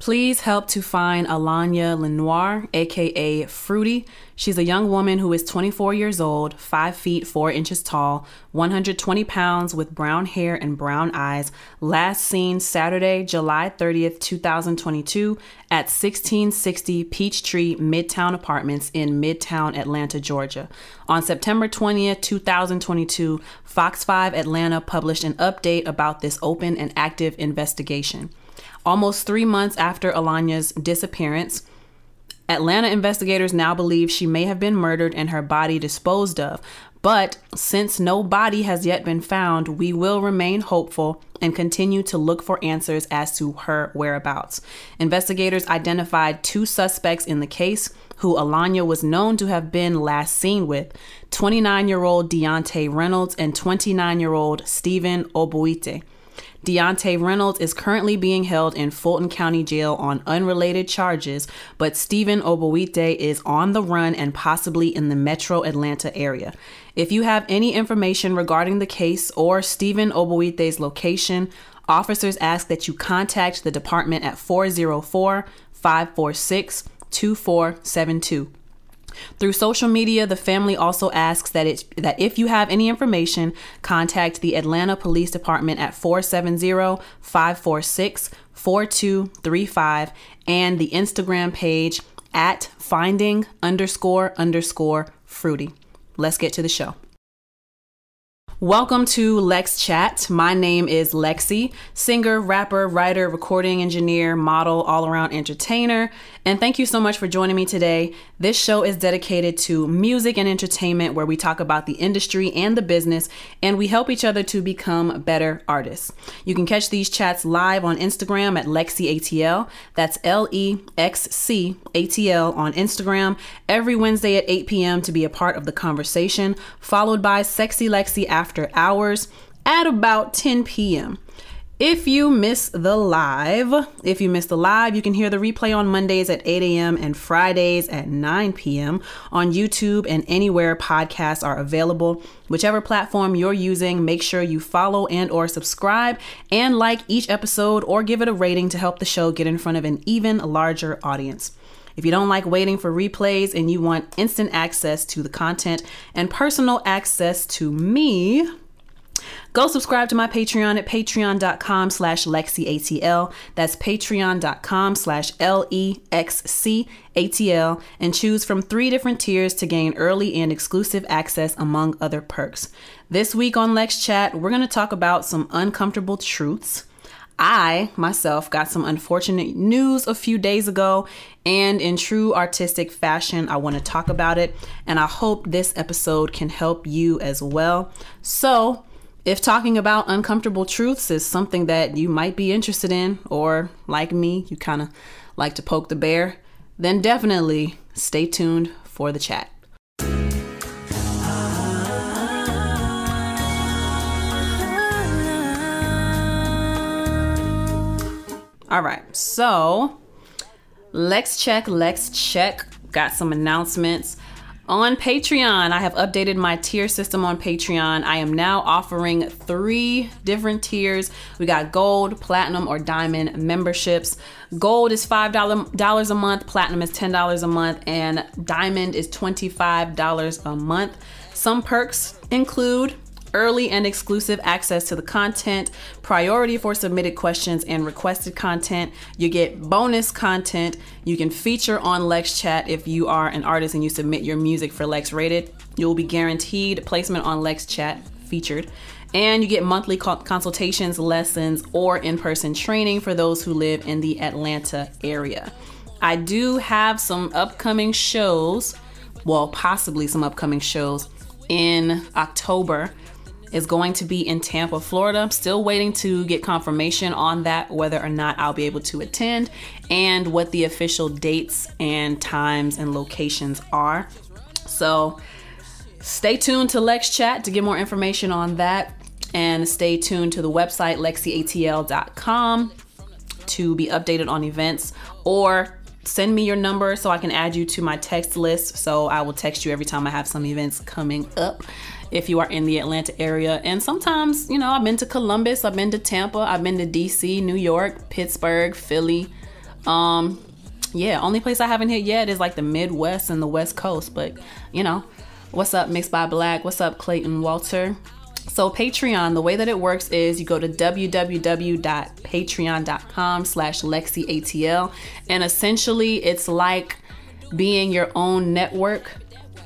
Please help to find Alanya Lenoir, aka Fruity. She's a young woman who is 24 years old, 5 feet 4 inches tall, 120 pounds with brown hair and brown eyes. Last seen Saturday, July 30th, 2022 at 1660 Peachtree Midtown Apartments in Midtown Atlanta, Georgia. On September 20th, 2022, Fox 5 Atlanta published an update about this open and active investigation. Almost 3 months after Alanya's disappearance, Atlanta investigators now believe she may have been murdered and her body disposed of. But since no body has yet been found, we will remain hopeful and continue to look for answers as to her whereabouts. Investigators identified 2 suspects in the case who Alanya was known to have been last seen with, 29-year-old Deontay Reynolds and 29-year-old Stephen Obuite. Deontay Reynolds is currently being held in Fulton County Jail on unrelated charges, but Stephen Obuite is on the run and possibly in the metro Atlanta area. If you have any information regarding the case or Stephen Obuite's location, officers ask that you contact the department at 404-546-2472. Through social media, the family also asks that if you have any information, contact the Atlanta Police Department at 470-546-4235 and the Instagram page at finding__fruity. Let's get to the show. Welcome to LexChat. My name is LexC, singer, rapper, writer, recording engineer, model, all-around entertainer, and thank you so much for joining me today. This show is dedicated to music and entertainment, where we talk about the industry and the business, and we help each other to become better artists. You can catch these chats live on Instagram at LexCATL. That's LEXCATL on Instagram every Wednesday at 8 p.m. to be a part of the conversation, followed by Sexy Lexi after hours at about 10 p.m. If you miss the live, you can hear the replay on Mondays at 8 a.m. and Fridays at 9 p.m. on YouTube and anywhere podcasts are available. Whichever platform you're using, make sure you follow and or subscribe and like each episode or give it a rating to help the show get in front of an even larger audience. If you don't like waiting for replays and you want instant access to the content and personal access to me, go subscribe to my Patreon at patreon.com/LexCATL. That's patreon.com/LEXCATL and choose from 3 different tiers to gain early and exclusive access among other perks. This week on LexChat, we're going to talk about some uncomfortable truths. I, myself, got some unfortunate news a few days ago, and in true artistic fashion, I want to talk about it, and I hope this episode can help you as well. So, if talking about uncomfortable truths is something that you might be interested in, or like me, you kind of like to poke the bear, then definitely stay tuned for the chat. All right, so let's check. Got some announcements. On Patreon, I have updated my tier system on Patreon. I am now offering 3 different tiers. We got gold, platinum, or diamond memberships. Gold is $5 a month, platinum is $10 a month, and diamond is $25 a month. Some perks include early and exclusive access to the content, priority for submitted questions and requested content. You get bonus content. You can feature on LexChat if you are an artist and you submit your music for Lex Rated. You'll be guaranteed placement on LexChat featured. And you get monthly consultations, lessons, or in-person training for those who live in the Atlanta area. I do have some upcoming shows, well, possibly some upcoming shows in October. Is going to be in Tampa, Florida. I'm still waiting to get confirmation on that, whether or not I'll be able to attend and what the official dates and times and locations are. So stay tuned to LexChat to get more information on that, and stay tuned to the website LexCATL.com to be updated on events, or send me your number so I can add you to my text list. So I will text you every time I have some events coming up if you are in the Atlanta area. And sometimes, I've been to Columbus, I've been to Tampa, I've been to DC, New York, Pittsburgh, Philly, Yeah, only place I haven't hit yet is like the Midwest and the West Coast, but you know, what's up Mixed by Black? What's up Clayton Walter? So Patreon, the way that it works is you go to www.patreon.com/LexCATL, and essentially it's like being your own network.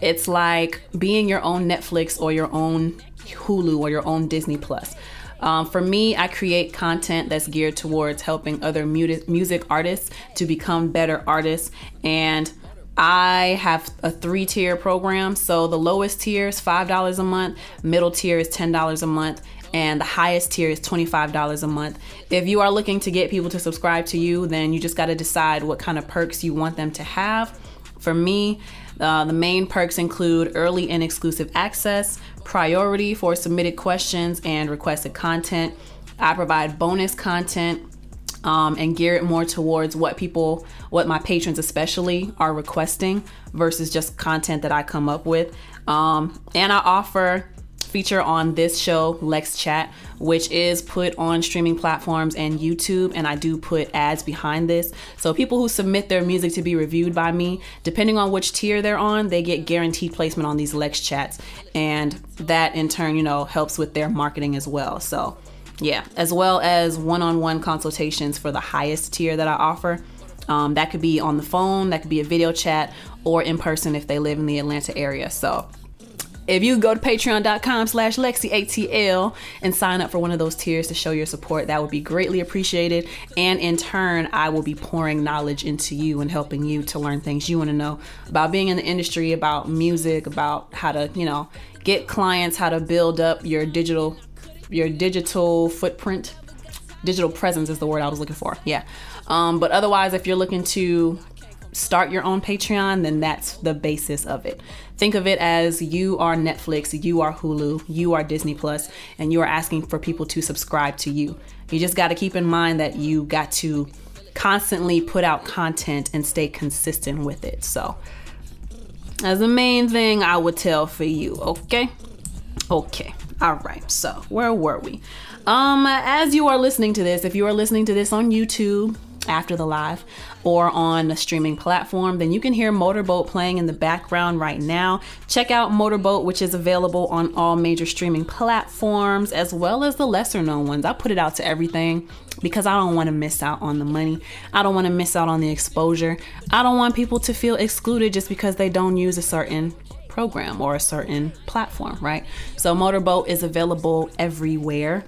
It's like being your own Netflix or your own Hulu or your own Disney Plus. For me, I create content that's geared towards helping other music artists to become better artists. And I have a 3-tier program. So the lowest tier is $5 a month, middle tier is $10 a month, and the highest tier is $25 a month. If you are looking to get people to subscribe to you, then you just got to decide what kind of perks you want them to have. For me, the main perks include early and exclusive access, priority for submitted questions and requested content. I provide bonus content and gear it more towards what my patrons especially are requesting versus just content that I come up with. And I offer feature on this show, LexChat, which is put on streaming platforms and YouTube, and I do put ads behind this. So people who submit their music to be reviewed by me, depending on which tier they're on, they get guaranteed placement on these LexChats, and that in turn, you know, helps with their marketing as well. So yeah, as well as one-on-one consultations for the highest tier that I offer. That could be on the phone, that could be a video chat, or in person if they live in the Atlanta area. So if you go to patreon.com/LexCATL and sign up for one of those tiers to show your support, that would be greatly appreciated. And in turn, I will be pouring knowledge into you and helping you to learn things you want to know about being in the industry, about music, about how to, you know, get clients, how to build up your digital footprint. Digital presence is the word I was looking for. Yeah. But otherwise, if you're looking to start your own Patreon, then that's the basis of it. Think of it as you are Netflix, you are Hulu, you are Disney Plus, and you are asking for people to subscribe to you. You just got to keep in mind that you got to constantly put out content and stay consistent with it. So that's the main thing I would tell for you. Okay. All right. So where were we? As you are listening to this, if you are listening to this on YouTube after the live or on a streaming platform, then you can hear Motorboat playing in the background right now. Check out Motorboat, which is available on all major streaming platforms as well as the lesser known ones. I put it out to everything because I don't want to miss out on the money. I don't want to miss out on the exposure. I don't want people to feel excluded just because they don't use a certain program or a certain platform, right? So Motorboat is available everywhere.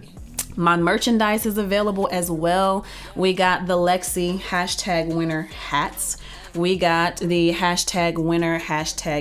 My merchandise is available as well. We got the LexC #winner hats. We got the #winner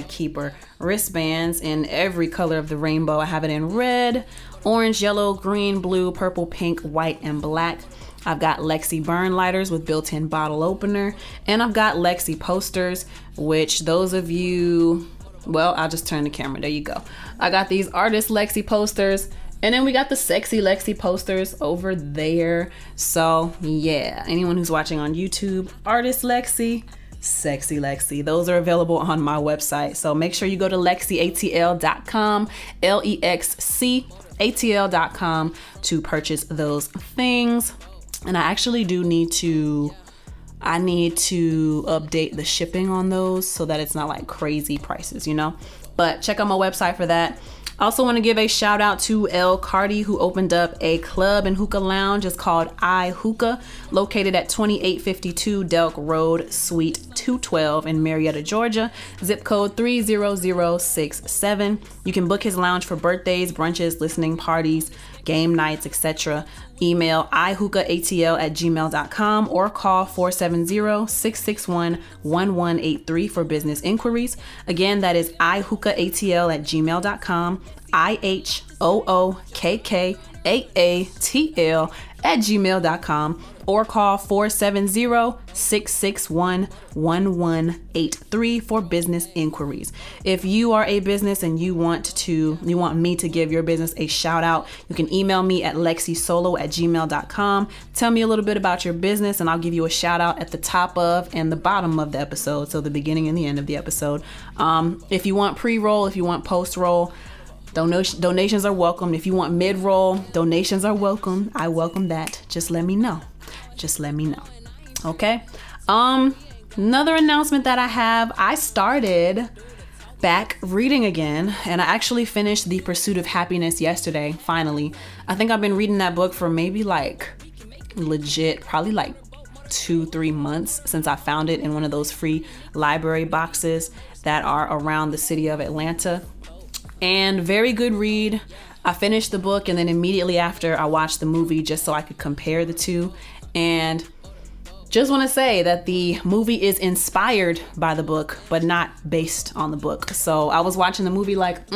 #keeper wristbands in every color of the rainbow. I have it in red, orange, yellow, green, blue, purple, pink, white, and black. I've got LexC burn lighters with built-in bottle opener, and I've got LexC posters, which those of you, well, I'll just turn the camera. There you go. I got these artist LexC posters. And then we got the sexy LexC posters over there. So yeah, anyone who's watching on YouTube, artist LexC, sexy LexC, those are available on my website. So make sure you go to LexCATL.com, LexCATL.com to purchase those things. And I actually do need to update the shipping on those so that it's not like crazy prices, you know? But check out my website for that. I also want to give a shout out to El Cardi, who opened up a club and hookah lounge. It's called iHookah, located at 2852 Delk Road, Suite 212 in Marietta, Georgia, zip code 30067. You can book his lounge for birthdays, brunches, listening parties, game nights, etc. Email ihookatl@gmail.com or call 470-661-1183 for business inquiries. Again, that is ihookatl@gmail.com, ihookatl@gmail.com, or call 470-661-1183 for business inquiries. If you are a business and you want me to give your business a shout out, you can email me at lexisolo@gmail.com. Tell me a little bit about your business and I'll give you a shout out at the top of and the bottom of the episode, so the beginning and the end of the episode. If you want pre-roll, if you want post-roll, donations are welcome. If you want mid-roll, donations are welcome. I welcome that. Just let me know. Okay. Another announcement that I have, I started back reading again, and I actually finished The Pursuit of Happiness yesterday, finally. I think I've been reading that book for maybe like legit, probably like 2-3 months since I found it in one of those free library boxes that are around the city of Atlanta. And very good read. I finished the book, and then immediately after I watched the movie just so I could compare the two. And just want to say that the movie is inspired by the book, but not based on the book. So I was watching the movie like,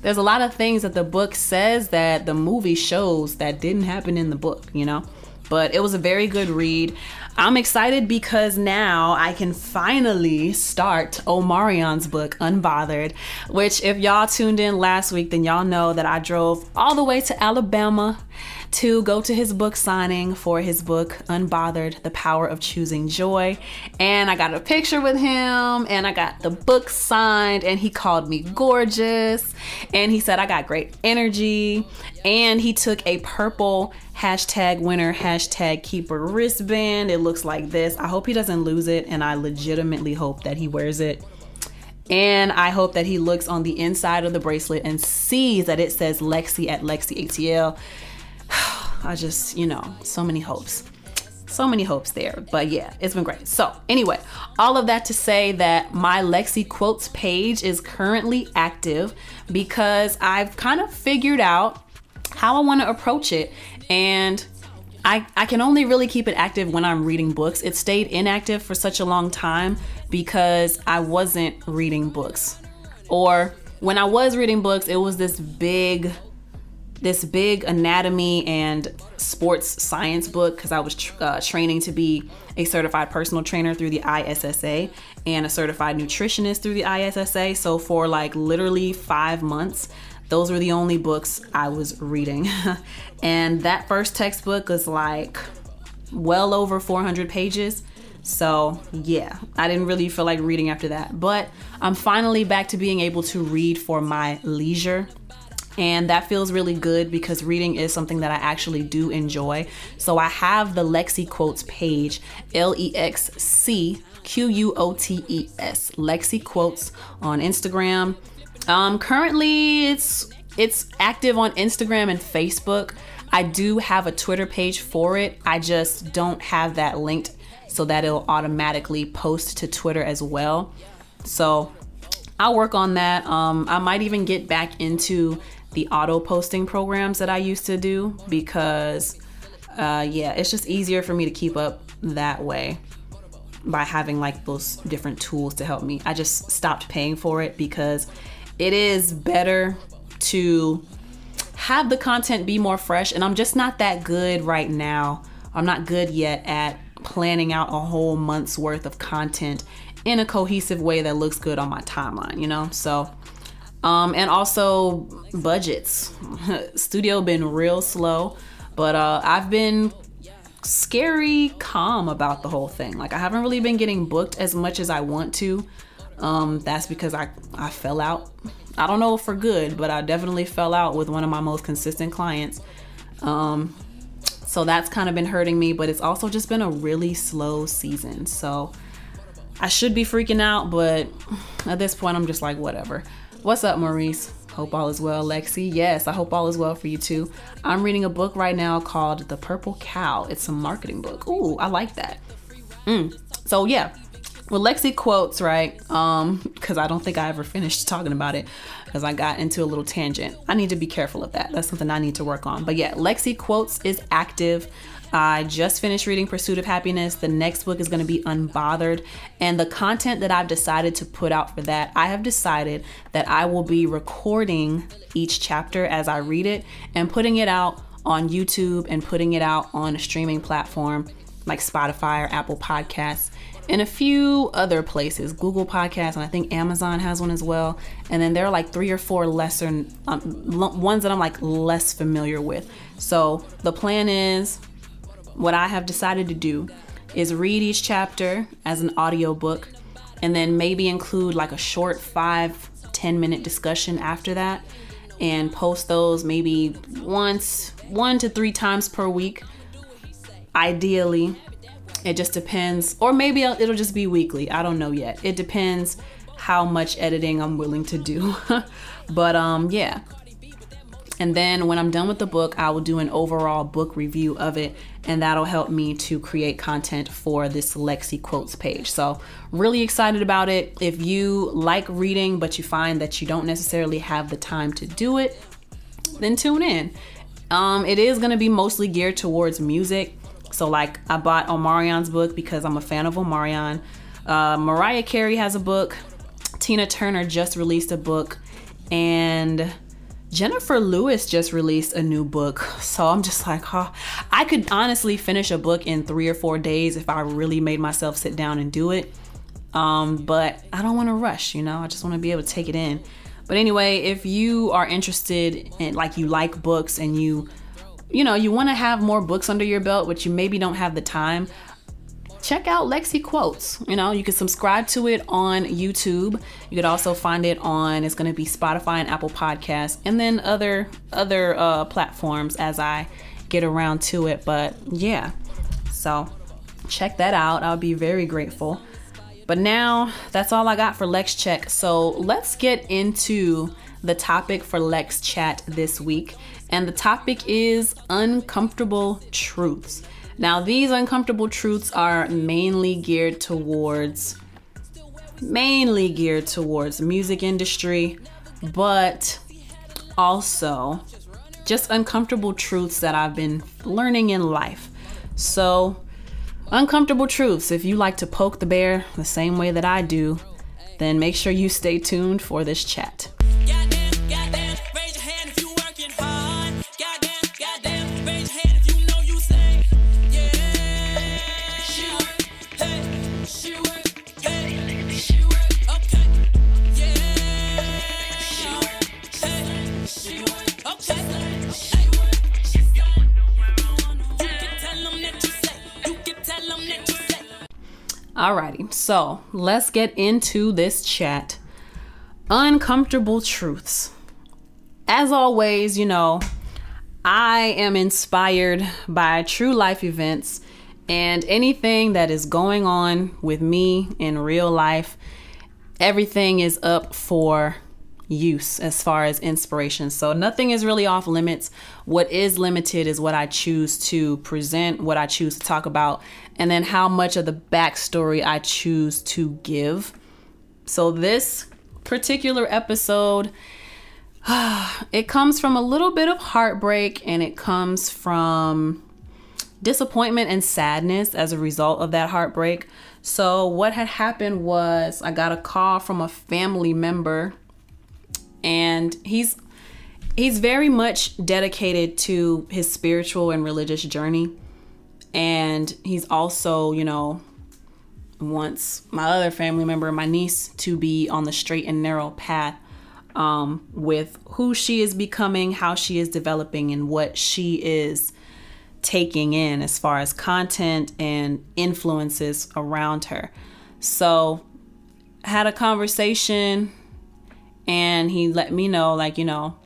there's a lot of things that the book says that the movie shows that didn't happen in the book, you know? But it was a very good read. I'm excited because now I can finally start Omarion's book, Unbothered, which if y'all tuned in last week, then y'all know that I drove all the way to Alabama to go to his book signing for his book, Unbothered, The Power of Choosing Joy. And I got a picture with him, and I got the book signed, and he called me gorgeous, and he said I got great energy, and he took a purple #winner #keeper wristband. It looks like this. I hope he doesn't lose it, and I legitimately hope that he wears it. And I hope that he looks on the inside of the bracelet and sees that it says LexC at LexCATL. I just, you know, so many hopes there. But yeah, it's been great. So anyway, all of that to say that my LexC quotes page is currently active because I've kind of figured out how I want to approach it. And I can only really keep it active when I'm reading books. It stayed inactive for such a long time because I wasn't reading books. Or when I was reading books, it was this big anatomy and sports science book because I was training to be a certified personal trainer through the ISSA and a certified nutritionist through the ISSA. So for like literally 5 months, those were the only books I was reading. And that first textbook was like well over 400 pages. So yeah, I didn't really feel like reading after that. But I'm finally back to being able to read for my leisure. And that feels really good because reading is something that I actually do enjoy. So I have the LexC Quotes page, LexCQuotes, LexC Quotes on Instagram. Currently it's active on Instagram and Facebook. I do have a Twitter page for it. I just don't have that linked so that it'll automatically post to Twitter as well. So I'll work on that. I might even get back into the auto posting programs that I used to do because yeah, it's just easier for me to keep up that way by having like those different tools to help me. I just stopped paying for it because it is better to have the content be more fresh, and I'm just not that good right now. I'm not good yet at planning out a whole month's worth of content in a cohesive way that looks good on my timeline, you know? So and also budgets. Studio been real slow, but I've been scary calm about the whole thing. Like I haven't really been getting booked as much as I want to. That's because I fell out. I don't know if for good, but I definitely fell out with one of my most consistent clients. So that's kind of been hurting me, but it's also just been a really slow season. So I should be freaking out, but at this point I'm just like, whatever. What's up, Maurice? Hope all is well, LexC. Yes, I hope all is well for you too. I'm reading a book right now called The Purple Cow. It's a marketing book. Ooh, I like that. So yeah, with LexC Quotes, right? Because I don't think I ever finished talking about it because I got into a little tangent. I need to be careful of that. That's something I need to work on. But yeah, LexC Quotes is active. I just finished reading Pursuit of Happiness. The next book is going to be Unbothered. And the content that I've decided to put out for that, I have decided that I will be recording each chapter as I read it and putting it out on YouTube and putting it out on a streaming platform like Spotify or Apple Podcasts and a few other places, Google Podcasts, and I think Amazon has one as well. And then there are like 3 or 4 lesser ones that I'm like less familiar with. So the plan is, what I have decided to do is read each chapter as an audiobook and then maybe include like a short 5-10 minute discussion after that and post those maybe 1 to 3 times per week, ideally. It just depends, or maybe it'll just be weekly. I don't know yet. It depends how much editing I'm willing to do. But yeah. And then when I'm done with the book, I will do an overall book review of it, and that'll help me to create content for this LexC quotes page. So really excited about it. If you like reading, but you find that you don't necessarily have the time to do it, then tune in. It is going to be mostly geared towards music. So like I bought Omarion's book because I'm a fan of Omarion. Mariah Carey has a book. Tina Turner just released a book, and Jennifer Lewis just released a new book. So I'm just like, oh, I could honestly finish a book in 3 or 4 days if I really made myself sit down and do it. But I don't want to rush, you know, I just want to be able to take it in. But anyway, if you are interested in, like, you like books and you want to have more books under your belt, but you maybe don't have the time, check out LexC Quotes. You know, you can subscribe to it on YouTube. You could also find it on, it's going to be Spotify and Apple Podcasts, and then other platforms as I get around to it. But yeah, so check that out. I'll be very grateful. But now that's all I got for Lex Check. So let's get into the topic for Lex Chat this week. And the topic is uncomfortable truths. Now, these uncomfortable truths are mainly geared towards music industry, but also just uncomfortable truths that I've been learning in life. So uncomfortable truths, if you like to poke the bear the same way that I do, then make sure you stay tuned for this chat. Alrighty, so let's get into this chat. Uncomfortable truths. As always, you know, I am inspired by true life events and anything that is going on with me in real life. Everything is up for use as far as inspiration. So nothing is really off limits. What is limited is what I choose to present, what I choose to talk about, and then how much of the backstory I choose to give. So this particular episode, it comes from a little bit of heartbreak, and it comes from disappointment and sadness as a result of that heartbreak. So what had happened was I got a call from a family member, and he's very much dedicated to his spiritual and religious journey. And he's also, you know, wants my other family member, my niece, to be on the straight and narrow path with who she is becoming, how she is developing, and what she is taking in as far as content and influences around her. So I had a conversation, and he let me know, like, you know,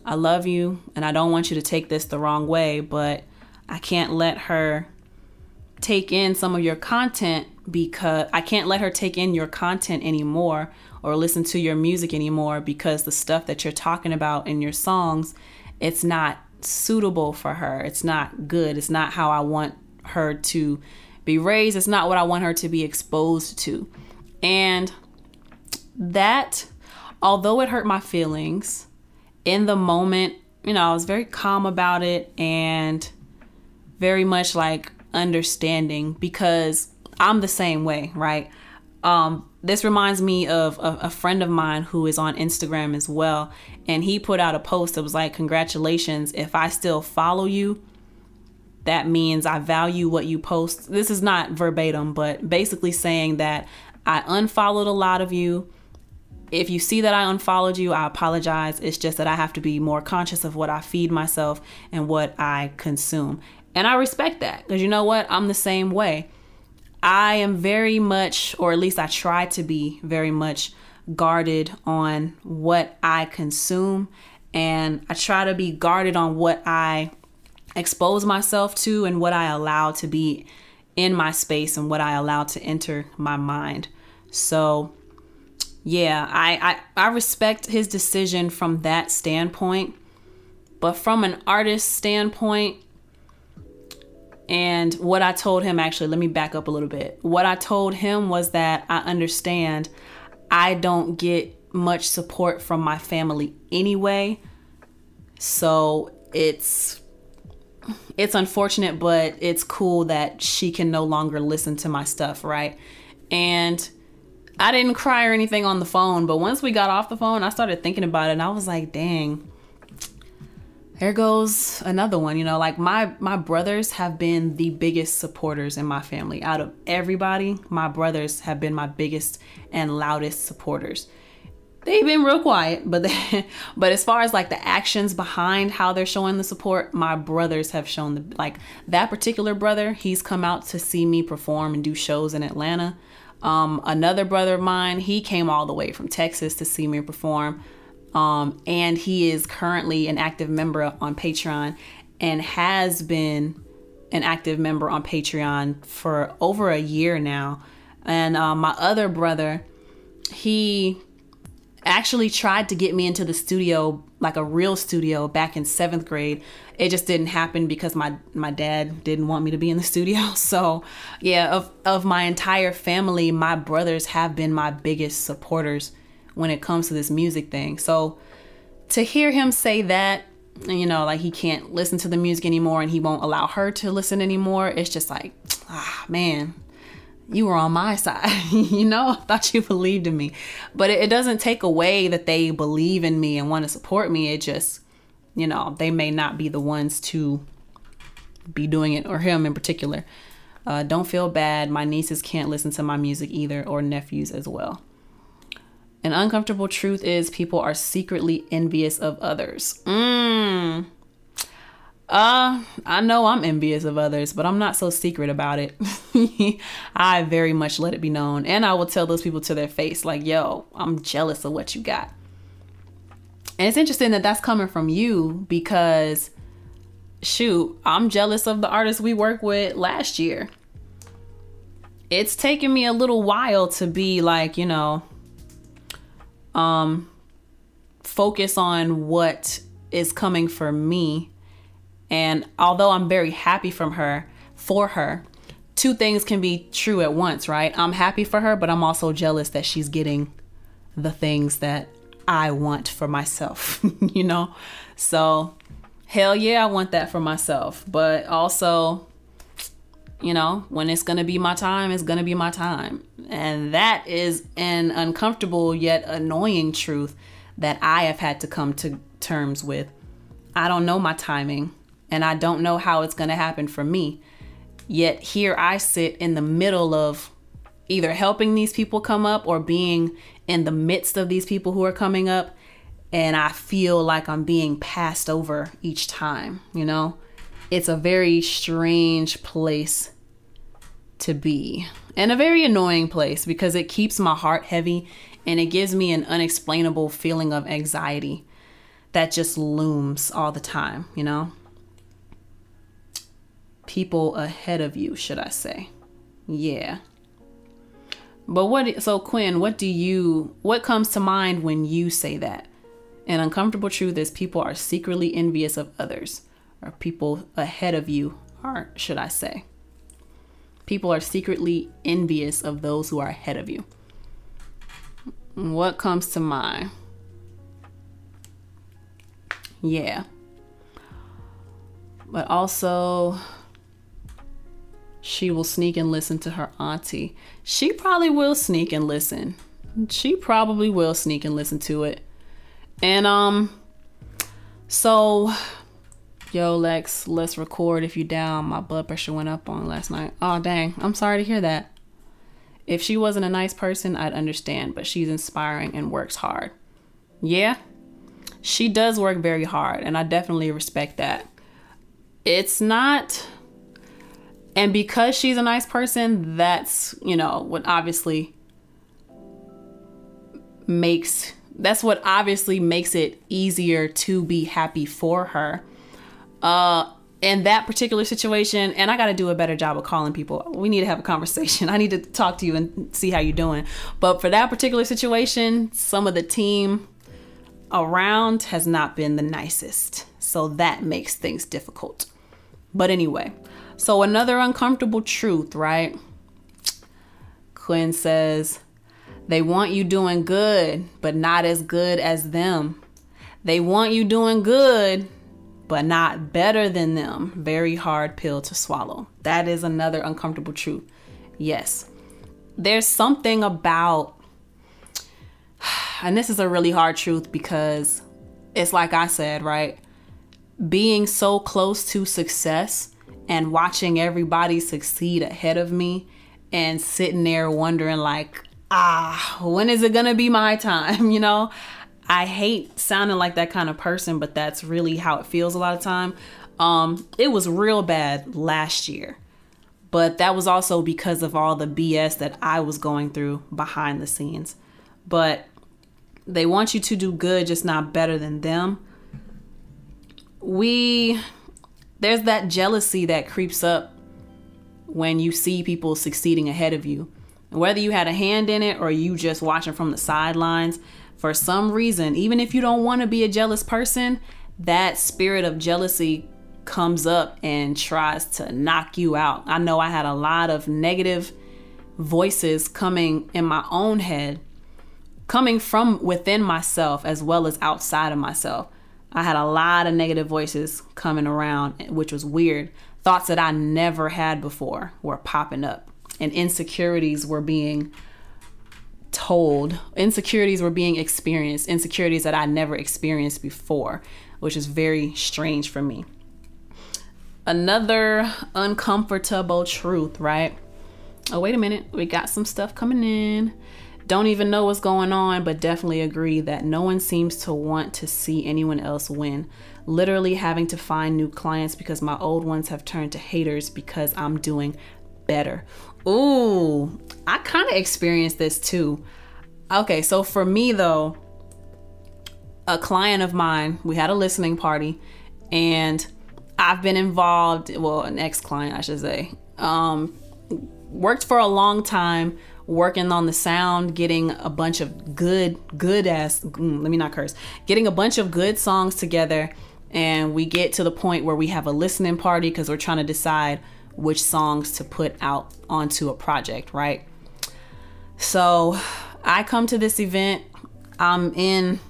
I love you and I don't want you to take this the wrong way, but I can't let her take in some of your content, because I can't let her take in your content anymore or listen to your music anymore, because the stuff that you're talking about in your songs, it's not suitable for her. It's not good. It's not how I want her to be raised. It's not what I want her to be exposed to. And that, although it hurt my feelings in the moment, you know, I was very calm about it and very much like understanding, because I'm the same way, right? This reminds me of a friend of mine who is on Instagram as well. And he put out a post that was like, congratulations, if I still follow you, that means I value what you post. This is not verbatim, but basically saying that I unfollowed a lot of you. If you see that I unfollowed you, I apologize. It's just that I have to be more conscious of what I feed myself and what I consume. And I respect that, because you know what? I'm the same way. I am very much, or at least I try to be very much, guarded on what I consume. And I try to be guarded on what I expose myself to and what I allow to be in my space and what I allow to enter my mind. So yeah, I respect his decision from that standpoint, but from an artist standpoint, and what I told him, actually, let me back up a little bit. What I told him was that I understand I don't get much support from my family anyway. So it's unfortunate, but it's cool that she can no longer listen to my stuff, right? And I didn't cry or anything on the phone, but once we got off the phone, I started thinking about it, and I was like, dang, there goes another one. You know, like my brothers have been the biggest supporters in my family. Out of everybody, my brothers have been my biggest and loudest supporters. They've been real quiet, but but as far as like the actions behind how they're showing the support, my brothers have shown the, like that particular brother, he's come out to see me perform and do shows in Atlanta. Another brother of mine, he came all the way from Texas to see me perform. And he is currently an active member on Patreon and has been an active member on Patreon for over a year now. And my other brother, he actually tried to get me into the studio, like a real studio, back in 7th grade. It just didn't happen because my dad didn't want me to be in the studio. So yeah, of my entire family, my brothers have been my biggest supporters when it comes to this music thing. So to hear him say that, you know, like he can't listen to the music anymore and he won't allow her to listen anymore, it's just like, man, you were on my side. You know, I thought you believed in me. But it doesn't take away that they believe in me and want to support me. It just, you know, they may not be the ones to be doing it, or him in particular. Don't feel bad. My nieces can't listen to my music either, or nephews as well. An uncomfortable truth is people are secretly envious of others. I know I'm envious of others, but I'm not so secret about it. I very much let it be known. And I will tell those people to their face, like, yo, I'm jealous of what you got. And it's interesting that that's coming from you because, shoot, I'm jealous of the artists we worked with last year. It's taken me a little while to be like, you know, focus on what is coming for me. And although I'm very happy for her, two things can be true at once, right? I'm happy for her, but I'm also jealous that she's getting the things that I want for myself, you know? So hell yeah, I want that for myself. But also, you know, when it's going to be my time, it's going to be my time. And that is an uncomfortable yet annoying truth that I have had to come to terms with. I don't know my timing. And I don't know how it's going to happen for me. Yet here I sit in the middle of either helping these people come up or being in the midst of these people who are coming up. And I feel like I'm being passed over each time, you know? It's a very strange place to be, and a very annoying place because it keeps my heart heavy and it gives me an unexplainable feeling of anxiety that just looms all the time, you know? People ahead of you, should I say. Yeah. But so Quinn, what comes to mind when you say that? An uncomfortable truth is people are secretly envious of others, or people ahead of you are, should I say. People are secretly envious of those who are ahead of you. What comes to mind? Yeah. But also, she will sneak and listen to her auntie. She probably will sneak and listen. She probably will sneak and listen to it. And so, yo, Lex, let's record if you down. My blood pressure went up on last night. Oh, dang. I'm sorry to hear that. If she wasn't a nice person, I'd understand, but she's inspiring and works hard. Yeah, she does work very hard, and I definitely respect that. It's not... And because she's a nice person, that's, you know, what obviously makes it easier to be happy for her. in that particular situation, and I got to do a better job of calling people. We need to have a conversation. I need to talk to you and see how you're doing. But for that particular situation, some of the team around has not been the nicest. So that makes things difficult. But anyway, so another uncomfortable truth, right? Quinn says, they want you doing good, but not as good as them. They want you doing good, but not better than them. Very hard pill to swallow. That is another uncomfortable truth. Yes. There's something about, and this is a really hard truth because it's like I said, right? Being so close to success and watching everybody succeed ahead of me and sitting there wondering like, when is it gonna be my time? You know, I hate sounding like that kind of person, but that's really how it feels a lot of time. It was real bad last year, but that was also because of all the BS that I was going through behind the scenes. But they want you to do good, just not better than them. There's that jealousy that creeps up when you see people succeeding ahead of you. Whether you had a hand in it or you just watching from the sidelines, for some reason, even if you don't want to be a jealous person, that spirit of jealousy comes up and tries to knock you out. I know I had a lot of negative voices coming in my own head, coming from within myself as well as outside of myself. I had a lot of negative voices coming around, which was weird. Thoughts that I never had before were popping up, and insecurities were being told. Insecurities were being experienced, insecurities that I never experienced before, which is very strange for me. Another uncomfortable truth, right? Oh, wait a minute. We got some stuff coming in. Don't even know what's going on, but definitely agree that no one seems to want to see anyone else win. Literally having to find new clients because my old ones have turned to haters because I'm doing better. Ooh, I kind of experienced this too. Okay, so for me though, a client of mine, we had a listening party and I've been involved, well, an ex-client, I should say, worked for a long time, working on the sound, getting a bunch of getting a bunch of good songs together. And we get to the point where we have a listening party because we're trying to decide which songs to put out onto a project, right? So I come to this event, I'm in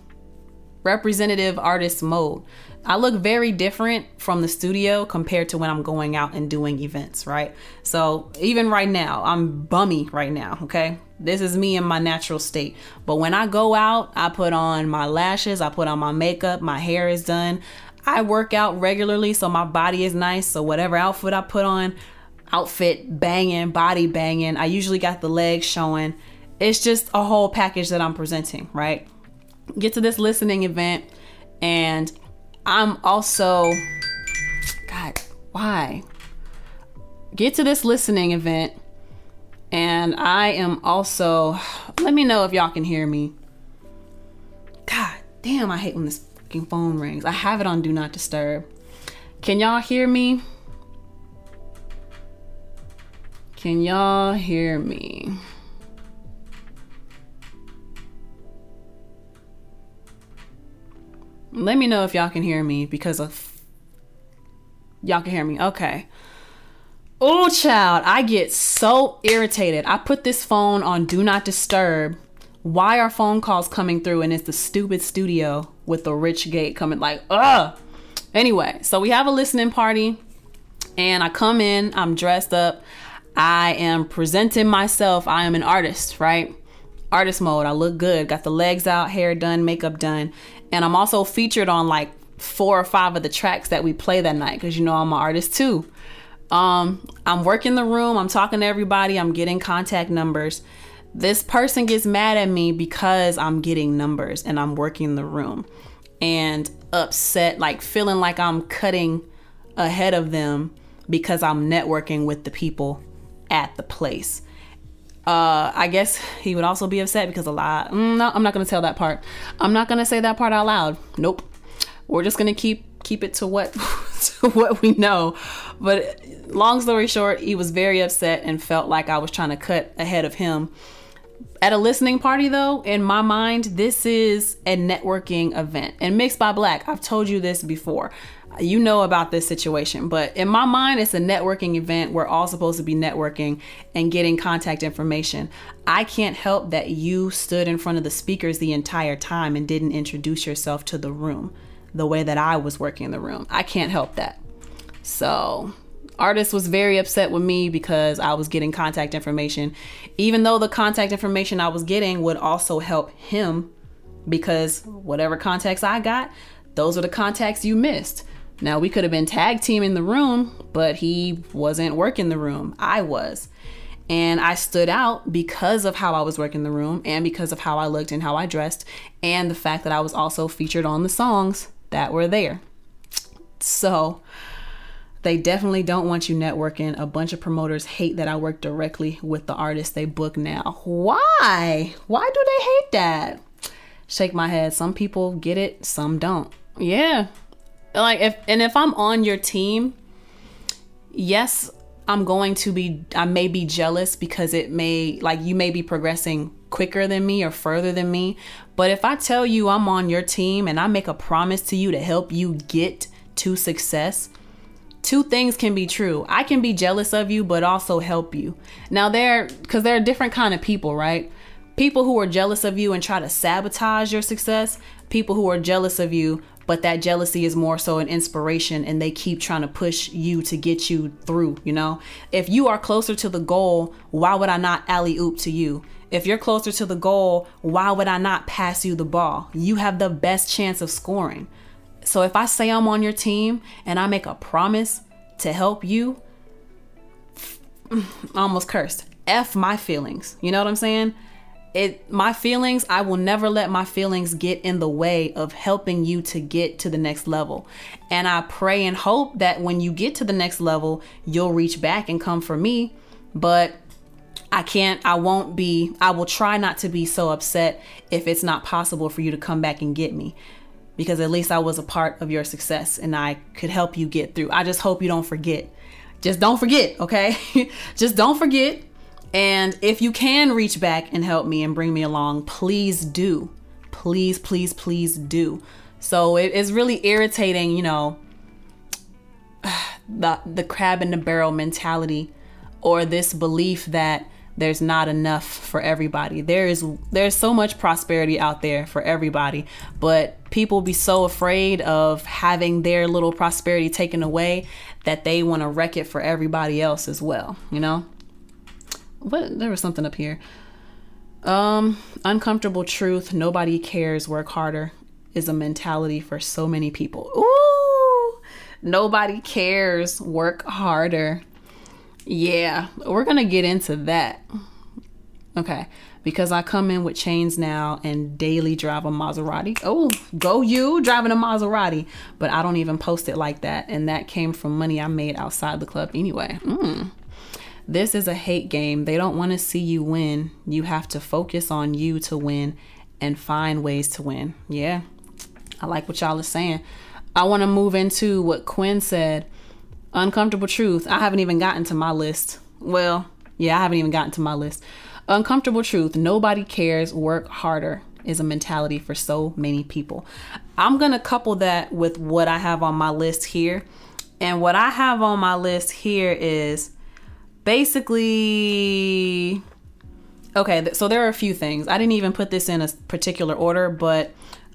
representative artist mode. I look very different from the studio compared to when I'm going out and doing events, right? So even right now, I'm bummy right now, okay? This is me in my natural state. But when I go out, I put on my lashes, I put on my makeup, my hair is done. I work out regularly, so my body is nice. So whatever outfit I put on, outfit banging, body banging. I usually got the legs showing. It's just a whole package that I'm presenting, right? Get to this listening event and I'm also, God, why? Get to this listening event and I am also, let me know if y'all can hear me. God damn, I hate when this fucking phone rings. I have it on Do Not Disturb. Can y'all hear me? Can y'all hear me? Let me know if y'all can hear me because of y'all can hear me. Okay. Oh, child, I get so irritated. I put this phone on Do Not Disturb. Why are phone calls coming through and it's the stupid studio with the rich gate coming like, ugh. Anyway, so we have a listening party and I come in, I'm dressed up. I am presenting myself. I am an artist, right? Artist mode. I look good. Got the legs out, hair done, makeup done. And I'm also featured on like 4 or 5 of the tracks that we play that night because, you know, I'm an artist too. I'm working the room. I'm talking to everybody. I'm getting contact numbers. This person gets mad at me because I'm getting numbers and I'm working the room and upset, like feeling like I'm cutting ahead of them because I'm networking with the people at the place. I guess he would also be upset because no, I'm not going to tell that part. I'm not going to say that part out loud. Nope. We're just going to keep it to what to what we know. But long story short, he was very upset and felt like I was trying to cut ahead of him. At a listening party, though, in my mind, this is a networking event. And Mixed by Black, I've told you this before. You know about this situation, but in my mind, it's a networking event. We're all supposed to be networking and getting contact information. I can't help that you stood in front of the speakers the entire time and didn't introduce yourself to the room the way that I was working the room. I can't help that. So artist was very upset with me because I was getting contact information, even though the contact information I was getting would also help him, because whatever contacts I got, those are the contacts you missed. Now, we could have been tag teaming the room, but he wasn't working the room. I was. And I stood out because of how I was working the room and because of how I looked and how I dressed and the fact that I was also featured on the songs that were there. So they definitely don't want you networking. A bunch of promoters hate that I work directly with the artists they book now. Why? Why do they hate that? Shake my head. Some people get it, some don't. Yeah. Like if I'm on your team, yes, I may be jealous because you may be progressing quicker than me or further than me. But if I tell you I'm on your team and I make a promise to you to help you get to success, two things can be true. I can be jealous of you, but also help you. Now because there are different kind of people, right? People who are jealous of you and try to sabotage your success. People who are jealous of you, but that jealousy is more so an inspiration and they keep trying to push you to get you through, you know? If you are closer to the goal, why would I not alley-oop to you? If you're closer to the goal, why would I not pass you the ball? You have the best chance of scoring. So if I say I'm on your team and I make a promise to help you, I almost cursed. F my feelings. You know what I'm saying? My feelings, I will never let my feelings get in the way of helping you to get to the next level. And I pray and hope that when you get to the next level, you'll reach back and come for me. But I will try not to be so upset if it's not possible for you to come back and get me, because at least I was a part of your success and I could help you get through. I just hope you don't forget. Just don't forget, okay? Just don't forget. And if you can reach back and help me and bring me along, please do. Please, please, please do. So it's really irritating, you know, the crab in the barrel mentality, or this belief that there's not enough for everybody. There's so much prosperity out there for everybody, but people be so afraid of having their little prosperity taken away that they want to wreck it for everybody else as well, you know? There was something up here. Uncomfortable truth. Nobody cares. Work harder is a mentality for so many people. Ooh, nobody cares. Work harder. Yeah, we're going to get into that. Okay. Because I come in with chains now and daily drive a Maserati. Oh, go you driving a Maserati. But I don't even post it like that. And that came from money I made outside the club anyway. This is a hate game. They don't want to see you win. You have to focus on you to win and find ways to win. Yeah, I like what y'all are saying. I want to move into what Quinn said. Uncomfortable truth. I haven't even gotten to my list. Well, yeah, I haven't even gotten to my list. Uncomfortable truth. Nobody cares. Work harder is a mentality for so many people. I'm going to couple that with what I have on my list here. And what I have on my list here is basically, okay, so there are a few things. I didn't even put this in a particular order, but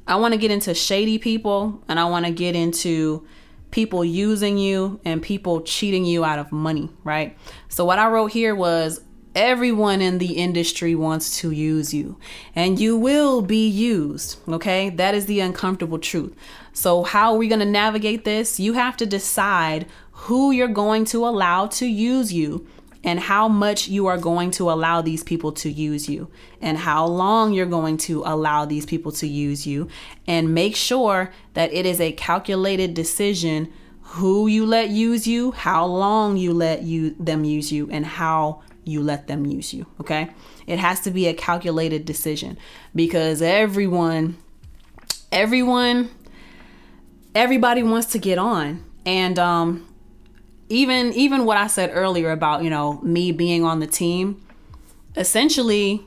I want to get into shady people and I want to get into people using you and people cheating you out of money, right? So what I wrote here was, everyone in the industry wants to use you and you will be used, okay? That is the uncomfortable truth. So how are we going to navigate this? You have to decide who you're going to allow to use you and how much you are going to allow these people to use you and how long you're going to allow these people to use you, and make sure that it is a calculated decision who you let use you, how long you let them use you, and how you let them use you. Okay. It has to be a calculated decision because everybody wants to get on. And even what I said earlier about, me being on the team, essentially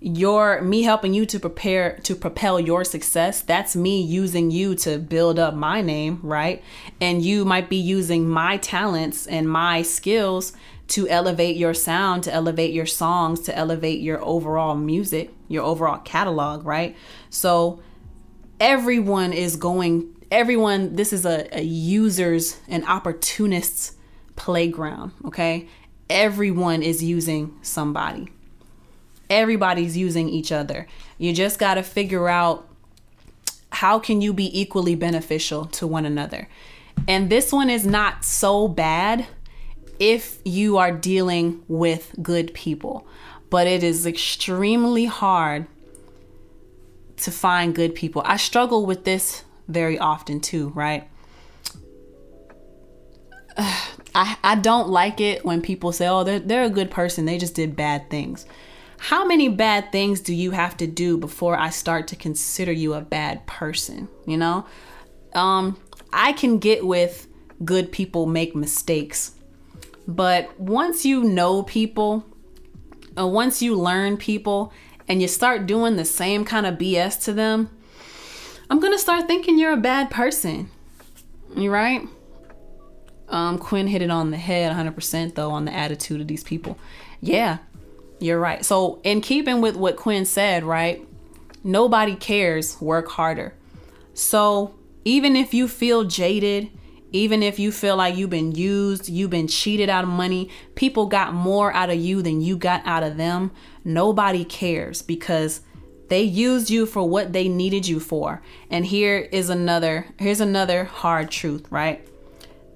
me helping you to propel your success. That's me using you to build up my name, right? And you might be using my talents and my skills to elevate your sound, to elevate your songs, to elevate your overall music, your overall catalog, right? So everyone, this is a users and opportunists playground, okay? Everyone is using somebody. Everybody's using each other. You just got to figure out how can you be equally beneficial to one another. And this one is not so bad if you are dealing with good people, but it is extremely hard to find good people. I struggle with this very often too, right? I don't like it when people say, oh, they're a good person, they just did bad things. How many bad things do you have to do before I start to consider you a bad person? I can get with good people make mistakes, but once you know people, once you learn people and you start doing the same kind of BS to them, I'm going to start thinking you're a bad person. You right? Quinn hit it on the head 100% though on the attitude of these people. Yeah. You're right. So in keeping with what Quinn said, right? Nobody cares, work harder. So even if you feel jaded, even if you feel like you've been used, you've been cheated out of money, people got more out of you than you got out of them, nobody cares because they used you for what they needed you for. And here's another hard truth, right?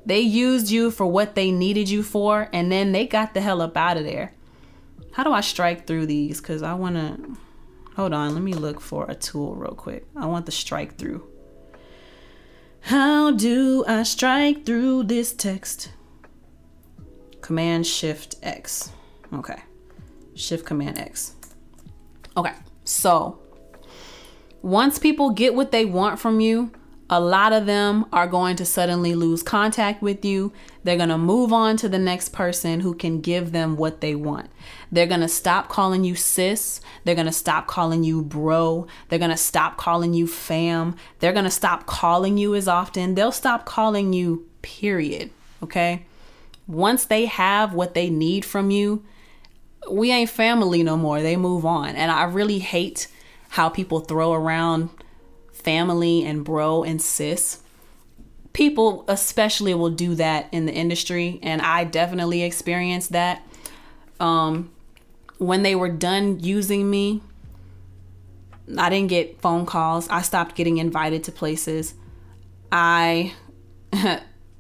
They used you for what they needed you for, and then they got the hell up out of there. How do I strike through these? Because I want to... Hold on. Let me look for a tool real quick. I want the strike through. How do I strike through this text? Command Shift X. Okay. Shift Command X. Okay. So once people get what they want from you, a lot of them are going to suddenly lose contact with you. They're going to move on to the next person who can give them what they want. They're going to stop calling you sis. They're going to stop calling you bro. They're going to stop calling you fam. They're going to stop calling you as often. They'll stop calling you, period. Okay? Once they have what they need from you, we ain't family no more. They move on. And I really hate how people throw around family and bro and sis. People especially will do that in the industry, and I definitely experienced that. When they were done using me, I didn't get phone calls. I stopped getting invited to places. It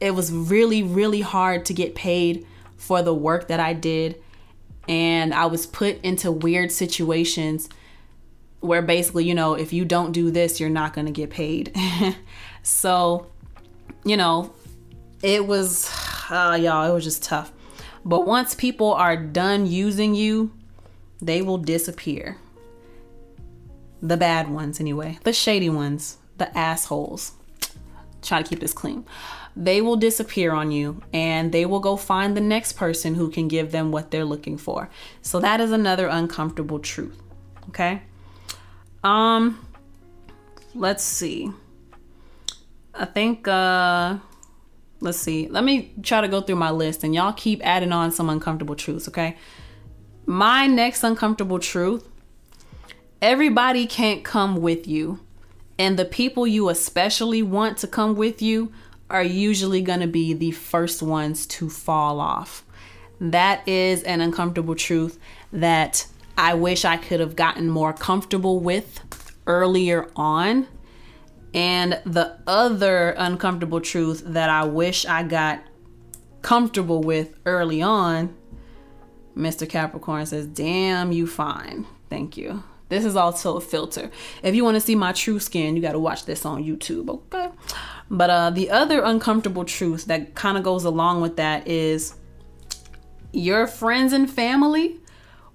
was really, really hard to get paid for the work that I did, and I was put into weird situations where basically, if you don't do this, you're not going to get paid. So, it was, y'all, it was just tough. But once people are done using you, they will disappear. The bad ones, anyway. The shady ones. The assholes. Try to keep this clean. They will disappear on you, and they will go find the next person who can give them what they're looking for. So that is another uncomfortable truth. Okay? Let's see. I think, let's see. Let me try to go through my list, and y'all keep adding on some uncomfortable truths, okay? My next uncomfortable truth: everybody can't come with you, and the people you especially want to come with you are usually going to be the first ones to fall off. That is an uncomfortable truth that I wish I could have gotten more comfortable with earlier on. And the other uncomfortable truth that I wish I got comfortable with early on, Mr. Capricorn says, damn, you fine. Thank you. This is also a filter. If you want to see my true skin, you got to watch this on YouTube, okay? But the other uncomfortable truth that kind of goes along with that is your friends and family